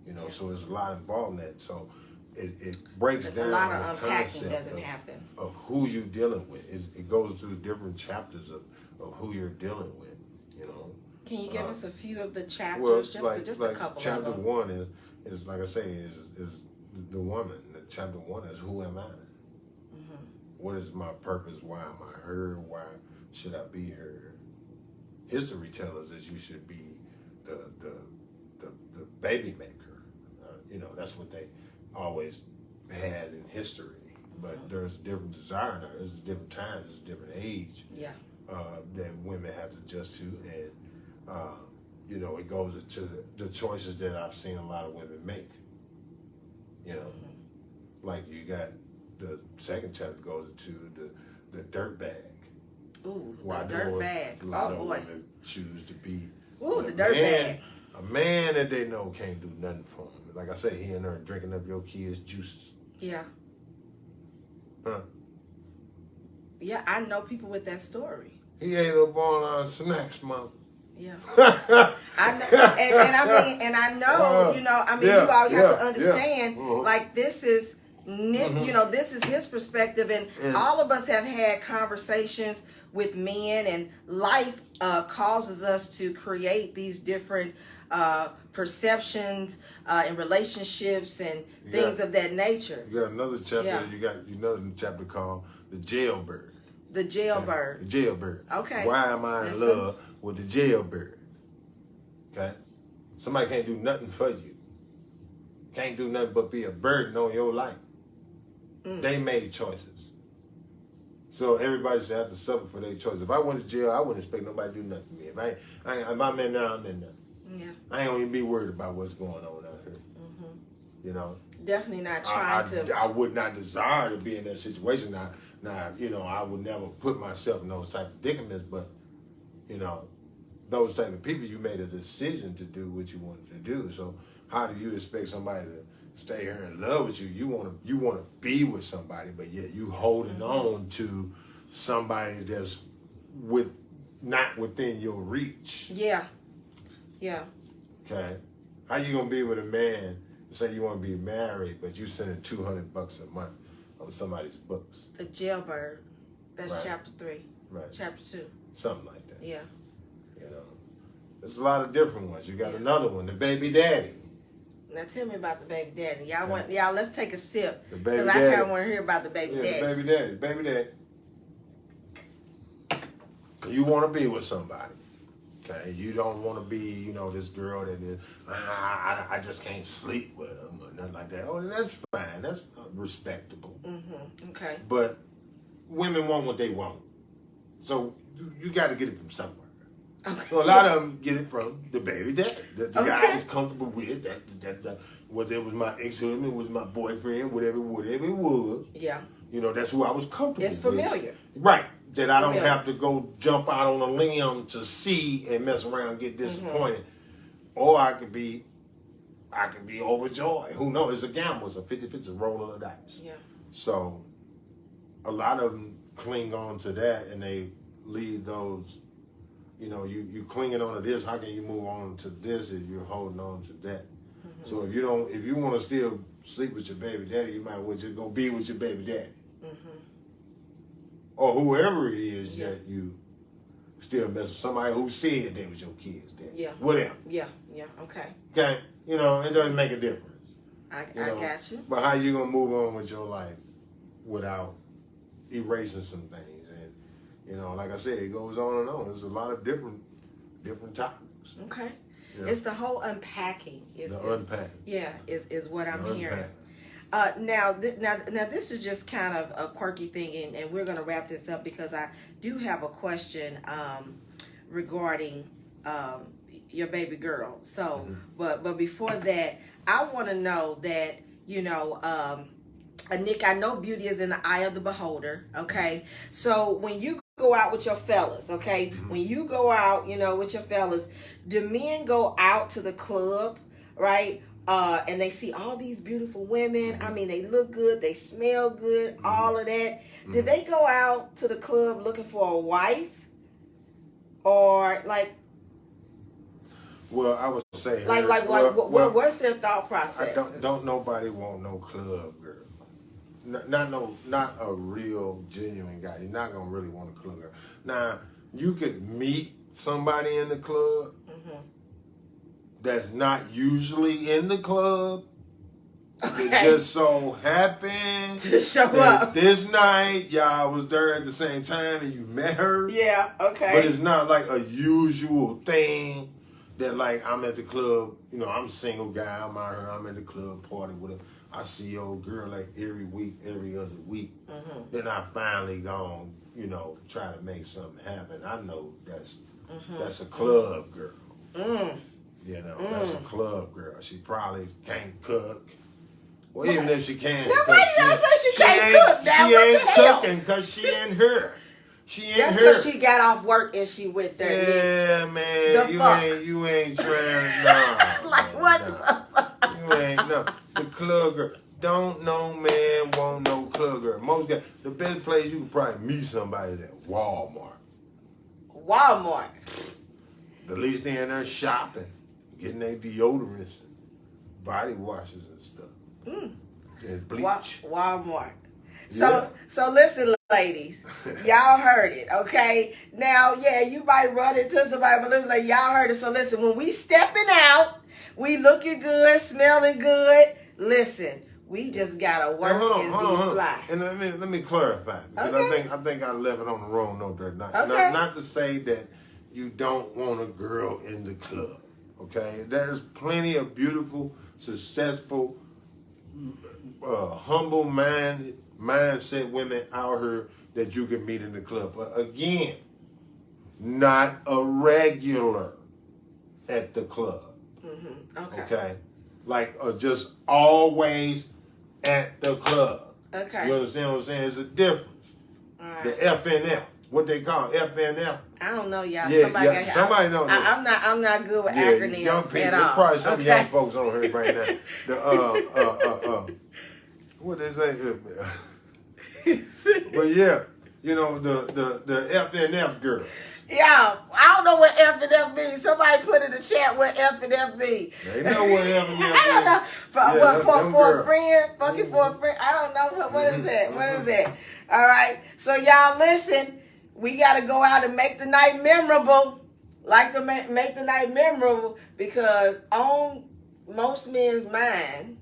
You know, so there's a lot involved in that. So it breaks down a lot the of unpacking concept doesn't happen. Of who you're dealing with. It goes through different chapters of who you're dealing with, you know. Can you give us a few of the chapters? Well, just a couple chapter of them. one is like I say, is the woman. Chapter one is who am I? What is my purpose? Why am I her? Why should I be her? History tells us that you should be the baby maker. You know, that's what they always had in history. But there's different desire now. There's different times. There's different age. Yeah. That women have to adjust to, and you know, it goes into the choices that I've seen a lot of women make. You know, like you got the second chapter goes into the dirt bag. Ooh, the dirt bag. A lot of women choose to be. The dirt bag. A man that they know can't do nothing for them. Like I say, he in there drinking up your kids' juices. Yeah. Huh? Yeah, I know people with that story. He ate up all snacks, Mom. Yeah. I know, and I know, you know, I mean, you all have to understand, like, this is Nick, you know, this is his perspective, and all of us have had conversations with men, and life causes us to create these different perceptions and relationships and things of that nature. You got another chapter. Yeah. You got another chapter called the jailbird. The jailbird. The jailbird. Okay. Why am I in love with the jailbird? Okay. Somebody can't do nothing for you. Can't do nothing but be a burden on your life. They made choices. So everybody should have to suffer for their choices. If I went to jail, I wouldn't expect nobody to do nothing to me. If I'm in there, I'm in there. Yeah. I ain't gonna even be worried about what's going on out here. You know? Definitely not trying to. I would not desire to be in that situation. Now, you know, I would never put myself in those type of predicaments, but, you know, those type of people, you made a decision to do what you wanted to do. So how do you expect somebody to stay here in love with you? You want to be with somebody, but yet you holding on to somebody that's not within your reach. Yeah. Yeah. Okay. How you gonna be with a man? Say you want to be married, but you sending $200 a month on somebody's books. The jailbird. That's right. chapter 3. Right. Chapter 2. Something like that. Yeah. You know, there's a lot of different ones. You got another one, the baby daddy. Now tell me about the baby daddy. Y'all let's take a sip. The baby daddy. Because I kind of want to hear about the baby daddy. The baby daddy. Baby daddy. You want to be with somebody. Okay, you don't want to be, you know, this girl that is, I just can't sleep with them or nothing like that. Oh, that's fine. That's respectable. Okay. But women want what they want. So you got to get it from somewhere. Okay. So a lot of them get it from the baby daddy. The guy I was comfortable with. That's whether it was my ex-husband, was my boyfriend, whatever it was. Yeah. You know, that's who I was comfortable with. It's familiar. Right. That I don't have to go jump out on a limb to see and mess around and get disappointed. Or I I could be overjoyed. Who knows? It's a gamble. It's a 50-50 roll of the dice. Yeah. So a lot of them cling on to that, and they leave those. You clinging on to this. How can you move on to this if you're holding on to that? Mm-hmm. So if you want to still sleep with your baby daddy, you might well just go be with your baby daddy, mm-hmm. or whoever it is that you still mess with. Somebody who said they was your kids' daddy. Yeah. Whatever. Yeah. Yeah. Okay. Okay. It doesn't make a difference. I got you. But how you gonna move on with your life without erasing some things? And like I said, it goes on and on. There's a lot of different topics. Okay. Yeah. It's the whole unpacking. Unpacking. Yeah, is what I'm hearing. Now this is just kind of a quirky thing, and we're going to wrap this up because I do have a question regarding your baby girl. So, but before that, I want to know that, Nick, I know beauty is in the eye of the beholder, okay? So when you go out with your fellas, okay? Mm-hmm. When you go out, with your fellas, do men go out to the club, right? And they see all these beautiful women. I mean, they look good, they smell good, all of that. Mm-hmm. Do they go out to the club looking for a wife? Or like... Well, I would say... what's their thought process? Don't nobody want no club girl. Not a real genuine guy. You're not gonna really want a club girl. Now, you could meet somebody in the club that's not usually in the club. Okay. It just so happened to show up this night. Y'all was there at the same time and you met her. Yeah, okay. But it's not like a usual thing that like I'm at the club. I'm a single guy. I'm out here. I'm at the club party with her. I see old girl like every week, every other week. Mm-hmm. Then I finally gone, try to make something happen. I know that's a club girl. Mm. That's a club girl. She probably can't cook. Well, even if she can. Now, why you not say she can't cook? She ain't cooking because she ain't here. That's because she got off work and she went there. Yeah, man. You ain't trying. No. Like what? You ain't no. The club girl. Don't no man want no club girl. Most guys, the best place you can probably meet somebody is at Walmart. Walmart. The least they in there shopping, getting their deodorants, body washes and stuff. And bleach. Walmart. So listen, ladies, y'all heard it, okay? Now, you might run into somebody, but listen, y'all heard it. So listen, when we stepping out, we looking good, smelling good. Listen, we just gotta work and be fly. And let me clarify because I think I left it on the wrong note there. Not to say that you don't want a girl in the club. Okay, there's plenty of beautiful, successful, humble mindset women out here that you can meet in the club. But again, not a regular at the club. Mm-hmm. Okay. Like just always at the club. Okay. You understand what I'm saying? There's a difference. All right. The FNF. What they call FNF. I don't know, y'all. Yeah, somebody know. I'm not good with acronyms young people, at all. There's probably some young folks on here right now. The what they say? Well, yeah, the FNF girl. Yeah, I don't know what F and F means. Somebody put in the chat what F and F means. They know what F and F means. I don't know. For a friend? Fucking for a friend? I don't know. What is that? What is that? All right. So y'all listen. We got to go out and make the night memorable. Like to make the night memorable because on most men's mind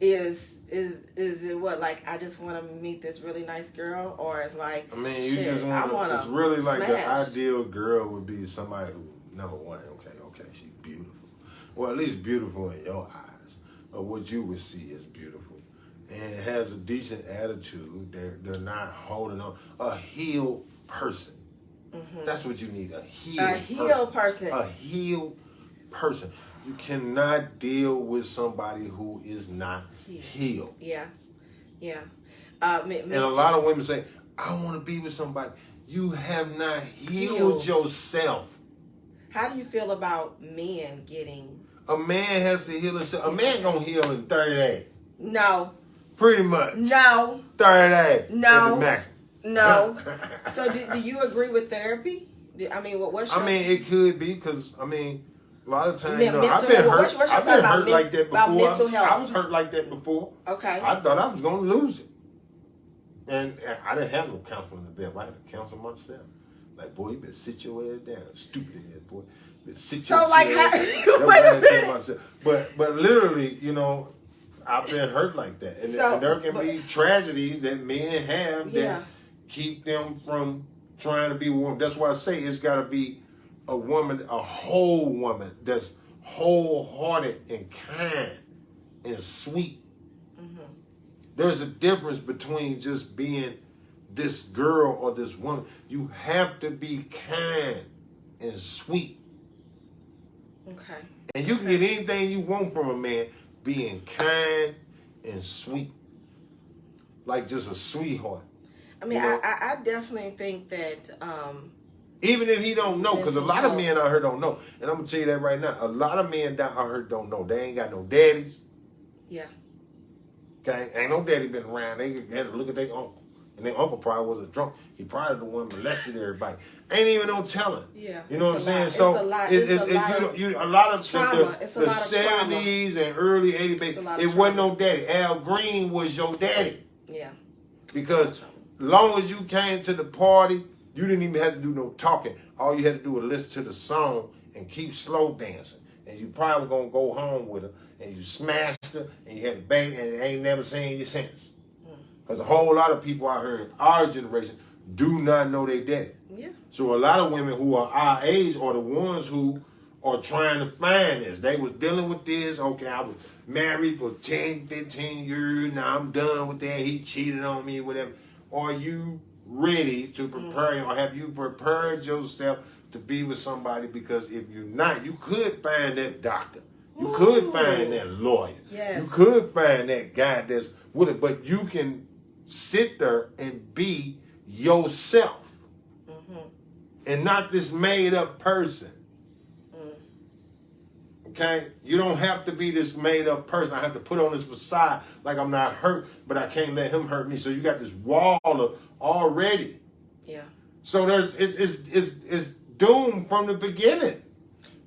is it what, like I just want to meet this really nice girl, or it's like you just want to. It's really like smash. The ideal girl would be somebody who number one, okay, she's beautiful. Well, at least beautiful in your eyes, or what you would see as beautiful, and has a decent attitude. They're not holding on. A healed person. Mm-hmm. That's what you need. A healed person. A healed person. You cannot deal with somebody who is not healed. Yeah. And a lot of women say, I want to be with somebody. You have not healed yourself. How do you feel about men getting A man has to heal himself. A man gonna heal in 30 days. No. Pretty much. No. 30 days. No. At the max. No. So do you agree with therapy? What's your... I mean, it could be because, I mean, a lot of times, Mental I've been health. hurt. What's your I've been thought hurt like that about before. mental health? I was hurt like that before. Okay. I thought I was going to lose it. And I didn't have no counseling in the bed. I had to counsel myself. Like, boy, you better sit your ass down. Stupid ass boy. You better sit So, your like, ass how... down. Wait That's a what I tell minute. myself. But literally, you know, I've been hurt like that. And, So, and there can be tragedies that men have that Yeah. keep them from trying to be a woman. That's why I say it's got to be a woman, a whole woman that's wholehearted and kind and sweet. Mm-hmm. There's a difference between just being this girl or this woman. You have to be kind and sweet. Okay. And you can get anything you want from a man being kind and sweet. Like just a sweetheart. I mean, You know? I definitely think that... Even if he don't know, because a Mental lot of health. men out here don't know. And I'm going to tell you that right now. A lot of men out here don't know. They ain't got no daddies. Yeah. Okay? Ain't no daddy been around. They had to look at their uncle. And their uncle probably was a drunk. He probably the one molested everybody. Ain't even no telling. Yeah. You know what I'm It's a saying? lot. So It's a lot. it's It's a lot of a lot of trauma. It's a the lot of trauma. 70s and early 80s. It's a lot It of wasn't trauma. no daddy. Al Green was your daddy. Yeah. Because long as you came to the party, you didn't even have to do no talking. All you had to do was listen to the song and keep slow dancing. And you probably were going to go home with her. And you smashed her. And you had a baby. And they ain't never seen you since. Because a whole lot of people out here in our generation do not know their daddy. Yeah. So a lot of women who are our age are the ones who are trying to find this. They was dealing with this. Okay, I was married for 10, 15 years. Now I'm done with that. He cheated on me, whatever. Are you ready to prepare, or have you prepared yourself to be with somebody? Because if you're not, you could find that doctor. You could find that lawyer. Yes. You could find that guy that's with it. But you can sit there and be yourself. And not this made up person. Okay? You don't have to be this made up person. I have to put on this facade like I'm not hurt, but I can't let him hurt me. So you got this wall of already. Yeah. So it's doomed from the beginning.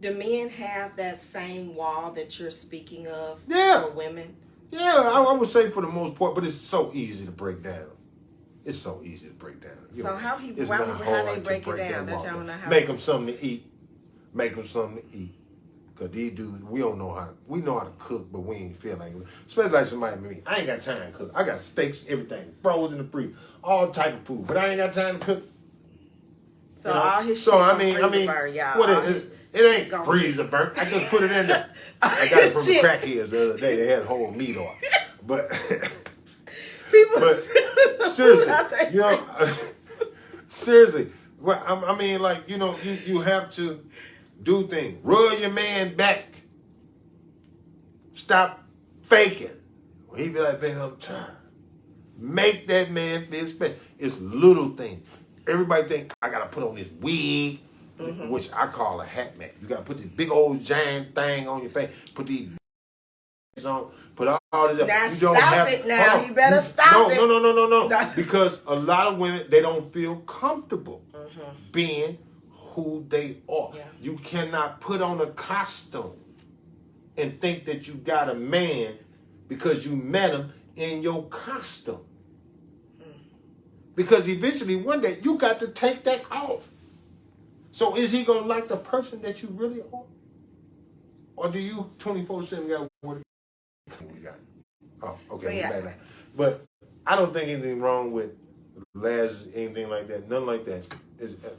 Do men have that same wall that you're speaking of Yeah. for women? Yeah, I would say for the most part, but it's so easy to break down. It's so easy to break down. You So know, how people, it's how not they hard to break it down? that That's wall how I know how. Make them something to eat. Make them something to eat. Because these dudes, we don't know how to, we know how to cook, but we ain't feel like it. Especially like somebody like me. I ain't got time to cook. I got steaks, everything, frozen in the freezer, all type of food, but I ain't got time to cook. So You know? all his So shit I gonna mean, freezer burn, y'all. what All it, his it ain't shit gonna- freezer burnt. I just put it in there. All I got it his from the shit- crackheads the other day. They had whole meat on, but. People But seriously, out there- you know, seriously. Well, I mean, like, you know, you have to do things. Rub your man back. Stop faking. When he be like, baby, I'm tired. Make that man feel special. It's little things. Everybody think I gotta put on this wig, which I call a hat man. You gotta put this big old giant thing on your face. Put these on. Put all this up. Now You don't stop have, it now. hold on. You better stop it. No. That's- Because a lot of women, they don't feel comfortable being who they are. Yeah. You cannot put on a costume and think that you got a man because you met him in your costume. Because eventually one day you got to take that off. So is he going to like the person that you really are? Or do you 24/7 got what we got? Oh, okay. So, yeah. Back. But I don't think anything wrong with lashes, anything like that. Nothing like that.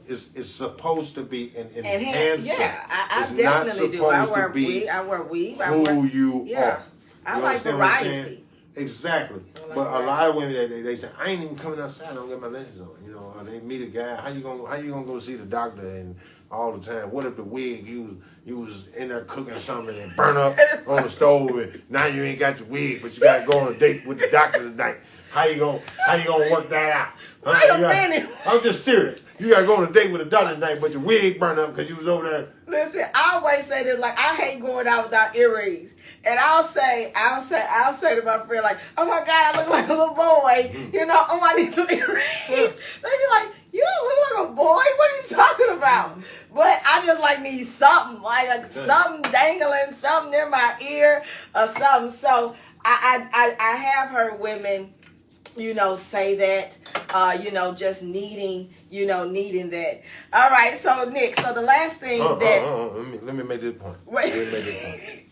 It's supposed to be an And enhancer. yeah, I It's not definitely do. I supposed wear to be weave. I wear weave. I who wear, you yeah. are. I You like understand what I'm saying? variety. Exactly. I like But a variety. lot of women they say, I ain't even coming outside, I don't get my lenses on. You know, or they meet a guy, how you gonna go see the doctor and all the time? What if the wig you was in there cooking something and burn up on the stove and now you ain't got your wig, but you gotta go on a date with the doctor tonight. How you gonna work that out? Huh? Wait a minute. I'm just serious. You gotta go on a date with a doctor tonight, but your wig burned up because you was over there. Listen, I always say this, like, I hate going out without earrings. And I'll say to my friend, like, oh my God, I look like a little boy. You know, oh, I need some earrings. They be like, you don't look like a boy. What are you talking about? But I just like need something, like something dangling, something in my ear or something. So I have heard women, you know, say that, you know, just needing that. All right, so Nick, so the last thing let me make this point. Wait. Let me make this point.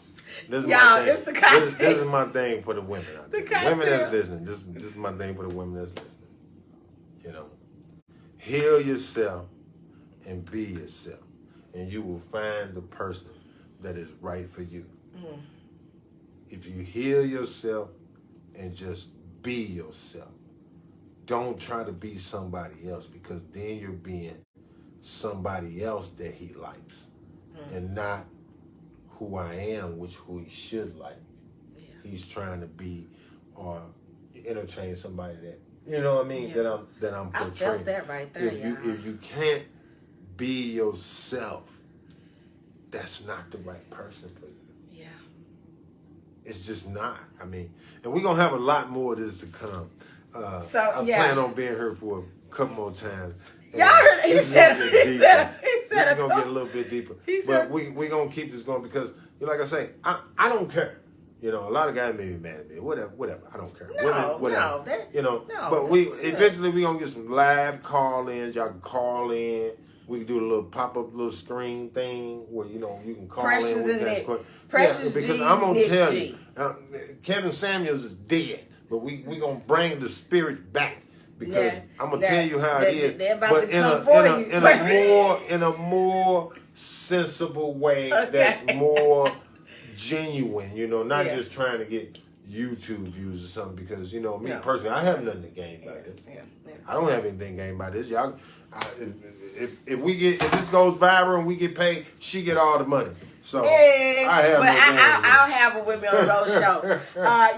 This is Y'all, my thing. it's the content. This is my thing for the women out there. The The women content. that's listening. This is my thing for the women that's listening. You know, heal yourself and be yourself, and you will find the person that is right for you. Mm. If you heal yourself and just be yourself, don't try to be somebody else, because then you're being somebody else that he likes, and not who I am, which who he should like. Yeah. He's trying to be or entertain somebody that, you know what I mean, yeah. that I'm portraying. I felt that right there. If you can't be yourself, that's not the right person for you. Yeah. It's just not. I mean, and we're gonna have a lot more of this to come. I plan on being here for a couple more times. Y'all heard he said This is gonna get a little bit deeper. But we gonna keep this going because, like I say, I don't care. You know, a lot of guys may be mad at me. Whatever. I don't care. No. But eventually we gonna get some live call-ins. Y'all can call in. We can do a little pop-up little screen thing where, you know, you can call Precious in. Precious because G, I'm gonna Nick tell G. you, Kevin Samuels is dead, but we gonna bring the spirit back. Because I'm gonna tell you how it is, but in a more sensible way, that's more genuine. You know, not just trying to get YouTube views or something. Because, you know, me personally, I have nothing to gain by this. I don't have anything to gain by this. Y'all, if this goes viral and we get paid, she get all the money. So I'll have a Women on the Road show.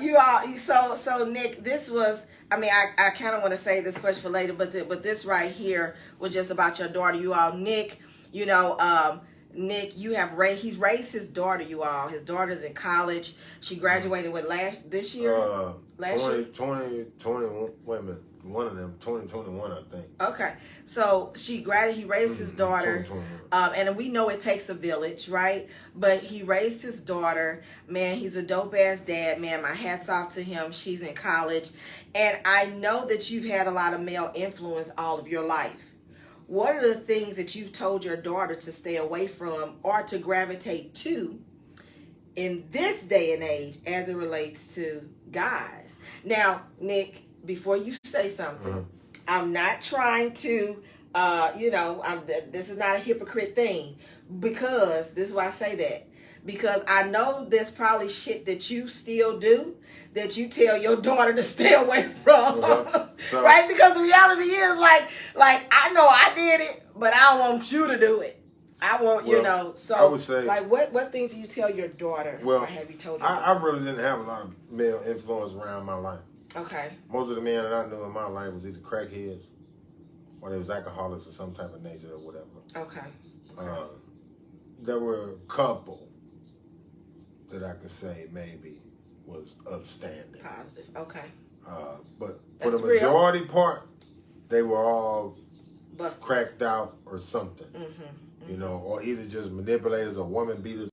You all, so Nick, this was. I mean, I kind of want to save this question for later, but this right here was just about your daughter, you all. Nick, you know, Nick, he's raised his daughter, you all. His daughter's in college. She graduated this year? Last year? 2021, wait a minute. One of them, 2021, I think. Okay. So he raised his daughter, and we know it takes a village, right? But he raised his daughter. Man, he's a dope-ass dad, man. My hat's off to him. She's in college. And I know that you've had a lot of male influence all of your life. What are the things that you've told your daughter to stay away from or to gravitate to in this day and age as it relates to guys? Now, Nick, before you say something, I'm not trying to, this is not a hypocrite thing, because this is why I say that. Because I know there's probably shit that you still do that you tell your daughter to stay away from, right? Because the reality is, like I know I did it, but I don't want you to do it. I want, So, I would say, like, what things do you tell your daughter? Well, or have you told her? I really didn't have a lot of male influence around my life. Okay. Most of the men that I knew in my life was either crackheads or they was alcoholics of some type of nature or whatever. Okay. There were a couple that I could say maybe was upstanding. Positive. Okay. But for the majority part, they were all busted, cracked out or something. You know, or either just manipulators or woman beaters.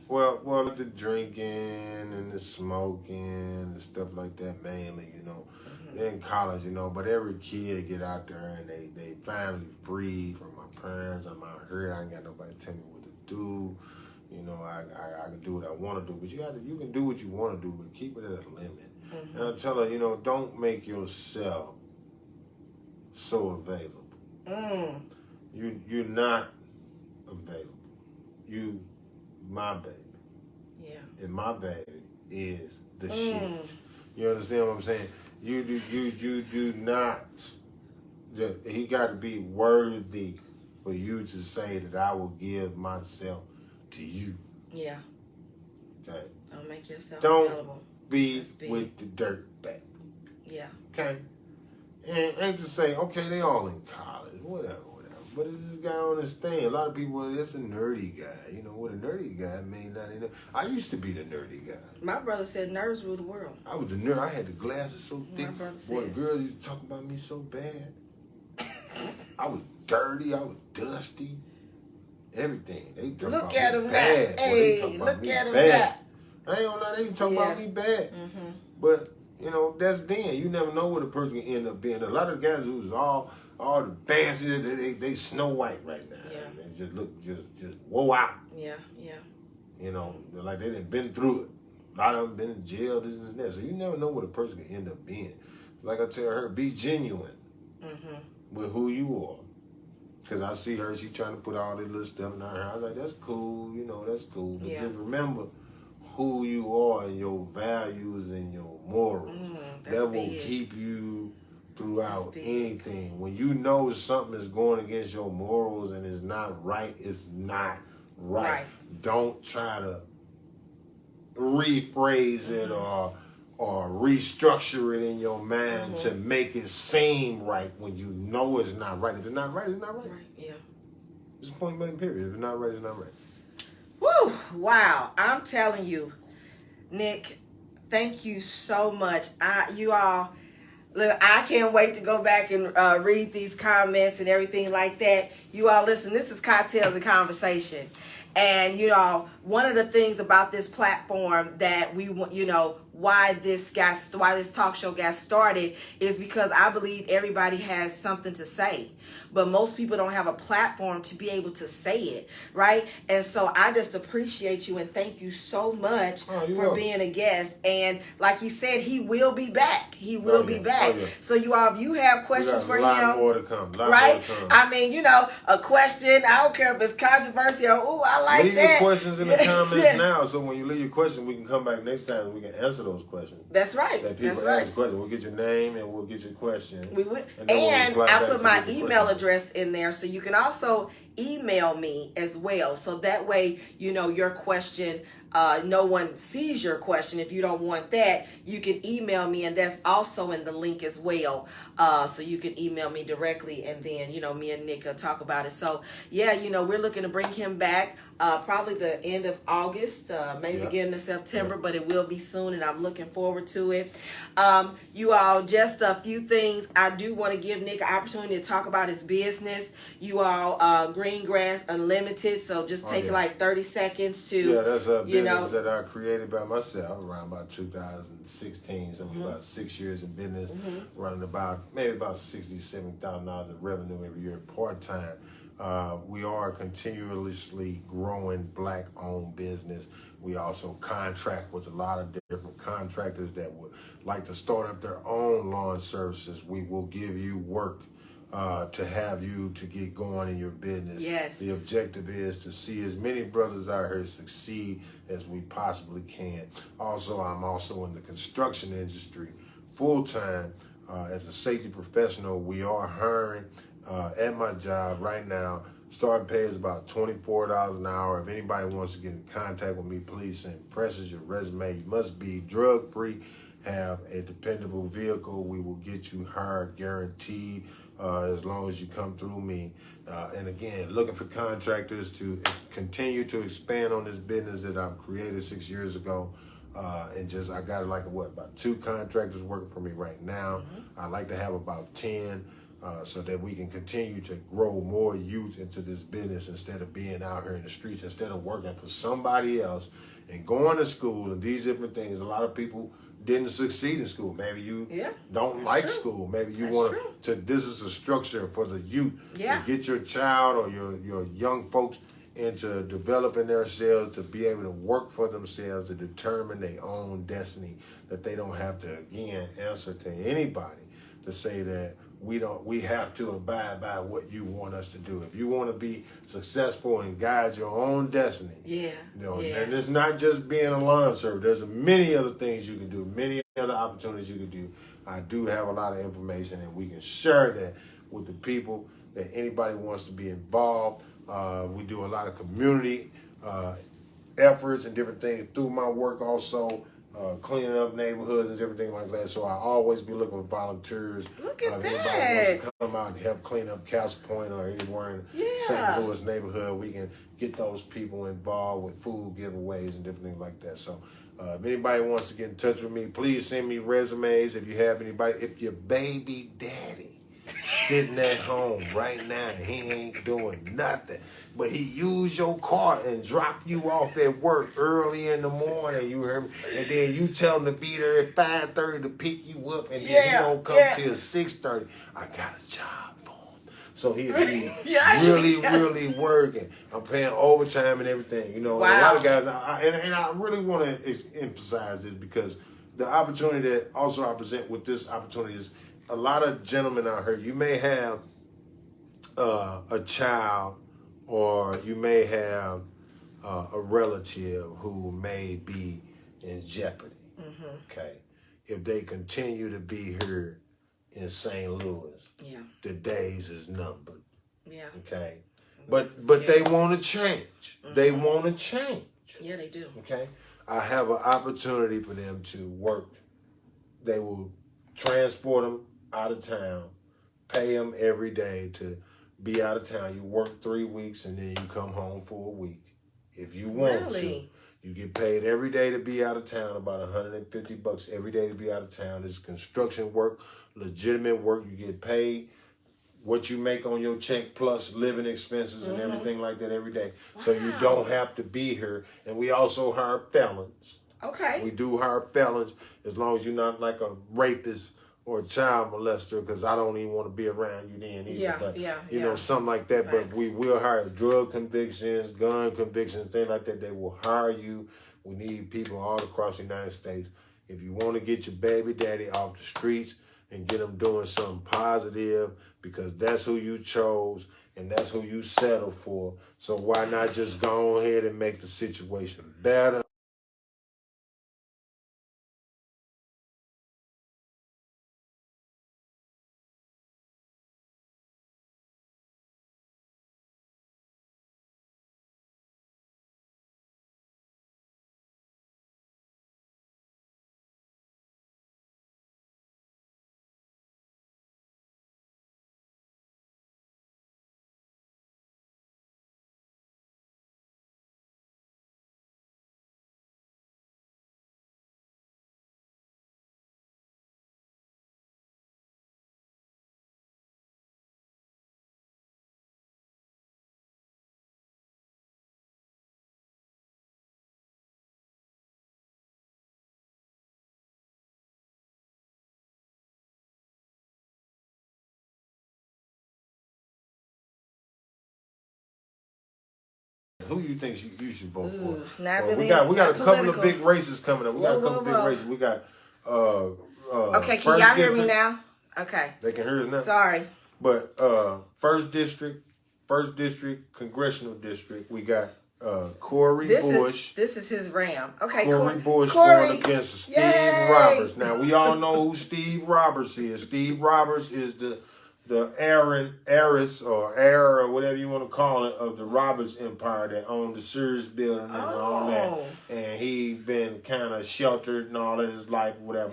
Well, the drinking and the smoking and stuff like that mainly, you know. In college, you know, but every kid get out there and they finally free from my parents. I'm out here, I ain't got nobody tell me what to do. You know, I can do what I want to do, but you can do what you want to do, but keep it at a limit. And I tell her, you know, don't make yourself so available. You're not available. You, my baby. Yeah. And my baby is the shit. You understand what I'm saying? You do not. He got to be worthy for you to say that I will give myself to you. Yeah. Okay. Don't make yourself available. Don't be with the dirt bag. Yeah. Okay? And ain't to say, okay, they all in college, whatever. But it's this guy on this thing. A lot of people, that's a nerdy guy. You know what a nerdy guy may not end up. I used to be the nerdy guy. My brother said nerds rule the world. I was the nerd. I had the glasses so thick. My brother Boy, the said. girls used to talk about me so bad. I was dirty. I was dusty. Everything. They talk Look about at me him now. bad. Boy, they talk Hey, about look me at him bad. now. I ain't gonna lie. They talk Yeah. about me bad. Mm-hmm. But, you know, that's then. You never know what a person can end up being. A lot of the guys who's all the fancy, they Snow White right now. Yeah. They just look, just woe out. Yeah. You know, like they done been through it. A lot of them been in jail, this and that. So you never know what a person can end up being. Like I tell her, be genuine with who you are. Because I see her, she trying to put all this little stuff in her hair. I was like, that's cool, you know, that's cool. But Yeah. just remember who you are and your values and your morals. That's That will big. keep you throughout That's big. anything. When you know something is going against your morals and it's not right, it's not right. Don't try to rephrase it or restructure it in your mind to make it seem right when you know it's not right. If it's not right, it's not right. Right. Yeah. It's a point blank period. If it's not right, it's not right. Woo! Wow! I'm telling you, Nick, thank you so much. You all, look, I can't wait to go back and read these comments and everything like that. You all, listen. This is Cocktails and Conversation, and you know, one of the things about this platform that we want, you know, why this talk show got started is because I believe everybody has something to say, but most people don't have a platform to be able to say it, right? And so I just appreciate you and thank you so much for being a guest. And like he said, he will be back. He will be back. So you all, if you have questions for him, a lot more to come. Right? I mean, you know, a question. I don't care if it's controversial. Ooh, I like leave that. Leave your questions in the comments now, so when you leave your question, we can come back next time and we can answer those questions. That's right. That people ask questions. We'll get your name and we'll get your question. We would, and I put my email address in there, so you can also email me as well. So that way, you know, your question, no one sees your question. If you don't want that, you can email me, and that's also in the link as well. So you can email me directly, and then, you know, me and Nick will talk about it. So yeah, you know, we're looking to bring him back probably the end of August, maybe beginning of September, but it will be soon, and I'm looking forward to it. You all, just a few things. I do want to give Nick an opportunity to talk about his business. You all, Green Grass Unlimited. So just take like 30 seconds to. Yeah, that's a business that I created by myself around about 2016. So about 6 years in business, running maybe about $60,000 to $70,000 in revenue every year part time. We are continuously growing Black-owned business. We also contract with a lot of different contractors that would like to start up their own lawn services. We will give you work to have you to get going in your business. Yes. The objective is to see as many brothers out here succeed as we possibly can. Also, I'm also in the construction industry full-time as a safety professional. We are hiring at my job right now. Starting pay is about $24 an hour. If anybody wants to get in contact with me, please send Precious your resume. You must be drug-free, have a dependable vehicle. We will get you hired, guaranteed, as long as you come through me. And again, looking for contractors to continue to expand on this business that I've created 6 years ago. And just, I got about 2 contractors working for me right now. I'd like to have about 10. So that we can continue to grow more youth into this business instead of being out here in the streets, instead of working for somebody else and going to school and these different things. A lot of people didn't succeed in school. Maybe you don't like school. Maybe you want to, this is a structure for the youth to get your child or your young folks into developing themselves to be able to work for themselves, to determine their own destiny, that they don't have to, again, answer to anybody to say that we have to abide by what you want us to do. If you want to be successful and guide your own destiny, and it's not just being a lawn server. There's many other things you can do, many other opportunities you can do. I do have a lot of information, and we can share that with the people that anybody wants to be involved. We do a lot of community efforts and different things through my work also. cleaning up neighborhoods and everything like that. So I always be looking for volunteers. Look at if anybody that. wants to come out and help clean up Castle Point or anywhere in Yeah. St. Louis neighborhood, we can get those people involved with food giveaways and different things like that. So if anybody wants to get in touch with me, please send me resumes. If you have anybody, if your baby daddy sitting at home right now, he ain't doing nothing, but he used your car and dropped you off at work early in the morning, you heard me, and then you tell him to be there at 5:30 to pick you up, and then he don't come till 6:30. I got a job for him. So he'll be really working. I'm paying overtime and everything. You know, a lot of guys, and I really want to emphasize this because the opportunity that also I present with this opportunity is a lot of gentlemen out here, you may have a child or you may have a relative who may be in jeopardy, okay? If they continue to be here in St. Louis, the days is numbered, okay? But they want to change. They want to change. Yeah, they do. Okay? I have an opportunity for them to work. They will transport them out of town, pay them every day to be out of town. You work 3 weeks and then you come home for a week. If you want to, you get paid every day to be out of town, about $150 every day to be out of town. It's construction work, legitimate work. You get paid what you make on your check plus living expenses and everything like that every day. So you don't have to be here. And we also hire felons. Okay. We do hire felons as long as you're not like a rapist or a child molester, because I don't even want to be around you then either. You know, something like that. Facts. But we will hire drug convictions, gun convictions, things like that. They will hire you. We need people all across the United States. If you want to get your baby daddy off the streets and get him doing something positive, because that's who you chose and that's who you settled for. So why not just go ahead and make the situation better? Who you think you should vote for? Not well, really. We got a couple of big races coming up. We got a couple of big races. We got okay, can y'all hear me now? Okay. They can hear us now. Sorry. But first district congressional district, we got Corey Bush. This is his ram. Okay, Corey Bush going against Steve Roberts. Now we all know who Steve Roberts is. Steve Roberts is the heiress or heir or whatever you want to call it of the Roberts Empire that owned the Sears building and all that. And he been kind of sheltered and all of his life, whatever,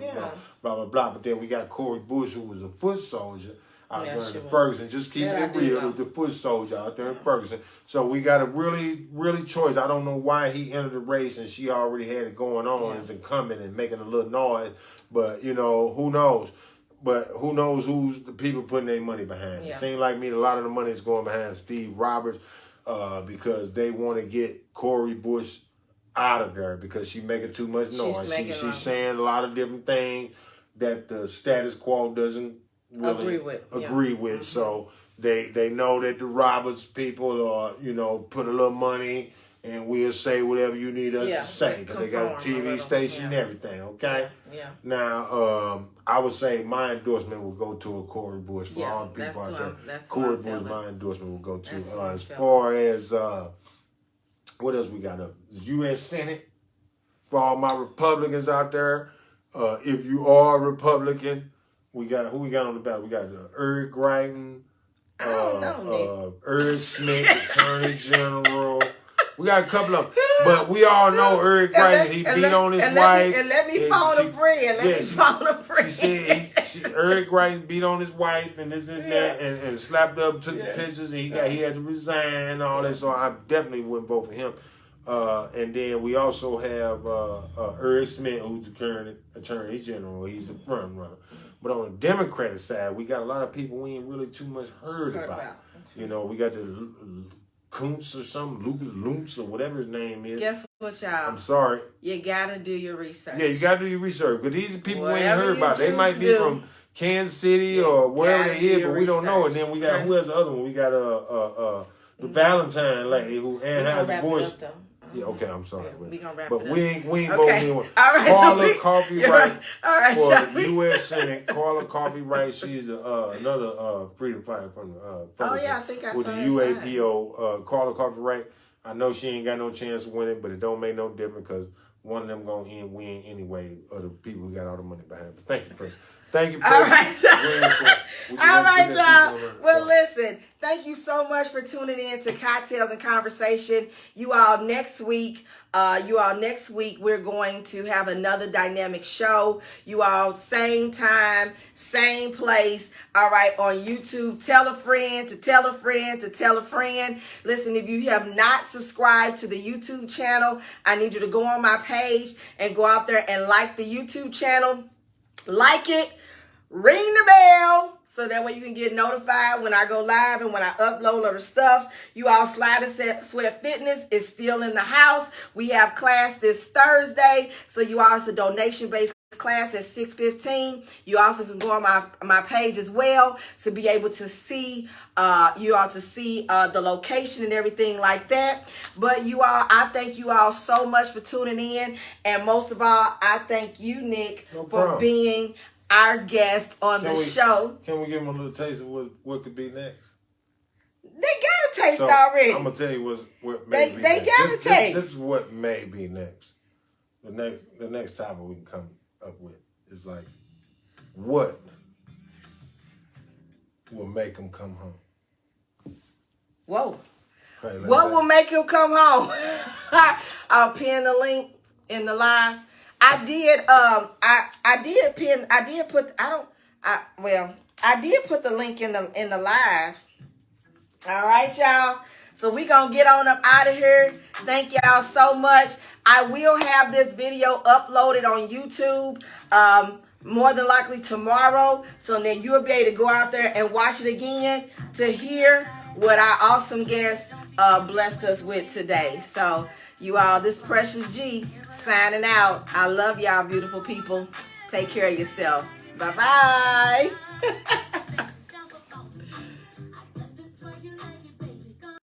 blah, blah, blah. But then we got Corey Bush, who was a foot soldier out there in Ferguson. Just keeping it real with the foot soldier out there in Ferguson. So we got a really choice. I don't know why he entered the race and she already had it going on as incumbent and making a little noise. But, you know, who knows? But who knows who's the people putting their money behind. It seems like me, a lot of the money is going behind Steve Roberts because they want to get Corey Bush out of there because she's making too much noise. She's saying a lot of different things that the status quo doesn't really agree with. So they know that the Roberts people are, you know, put a little money and we'll say whatever you need us to say. But they got a TV station and everything, okay? Now, I would say my endorsement will go to a Corey Bush for all the people out there. Corey Bush, my endorsement will go to. As far as, what else we got up? U.S. Senate, for all my Republicans out there, if you are a Republican, we got, who we got on the ballot? We got Eric Greitens, Eric Schmidt, Attorney General. We got a couple of them. But we all know Eric Price, he beat on his wife. Let me phone a friend. Let me phone a friend. She said Eric Price beat on his wife and this and that and slapped up, took the pictures, and he had to resign and all that. So I definitely wouldn't vote for him. And then we also have Eric Smith, who's the current attorney general. He's the front runner. But on the Democratic side, we got a lot of people we ain't really too much heard about. Okay. You know, we got the Kuntz or something, Lucas Luntz or whatever his name is. Guess what, y'all? I'm sorry. You gotta do your research. Yeah, you gotta do your research. Because these are people we ain't heard about. They might be from Kansas City or wherever they is, but we don't know. And then we got, who has the other one? We got the Valentine lady who Anheuser-Busch. Yeah, okay, I'm sorry. Yeah, we gonna wrap but it up. we ain't okay. voting anyone. All right, Carla Coffee Wright for the U.S. Senate. Carla Coffee Wright, she's another freedom fighter from the I think I with saw the UAPO. Carla Coffee Wright. I know she ain't got no chance of winning, but it don't make no difference because one of them gonna win anyway. Other people who got all the money behind. But thank you, Prince. Thank you, Prince. All right, all right, y'all. Well, listen. Thank you so much for tuning in to Cocktails and Conversation. You all next week, we're going to have another dynamic show. You all same time, same place. All right, on YouTube. Tell a friend to tell a friend to tell a friend. Listen, if you have not subscribed to the YouTube channel, I need you to go on my page and go out there and like the YouTube channel. Like it, ring the bell, so that way you can get notified when I go live and when I upload other stuff. You all, Slide and Sweat Fitness is still in the house. We have class this Thursday, so you all, it's a donation-based class at 6:15. You also can go on my page as well to be able to see the location and everything like that. But you all, I thank you all so much for tuning in, and most of all, I thank you, Nick, for being our guest on the show. Can we give them a little taste of what could be next? They got a taste already. I'm gonna tell you what may be they next. Got a taste. This is what may be next. The next topic we can come up with is like, what will make them come home? Whoa. Right, what will make him come home? I'll pin the link in the live. I did put the link in the live. All right, y'all. So we gonna get on up out of here. Thank y'all so much. I will have this video uploaded on YouTube more than likely tomorrow. So then you'll be able to go out there and watch it again to hear what our awesome guest blessed us with today. So you all, this Precious G signing out. I love y'all, beautiful people. Take care of yourself. Bye-bye.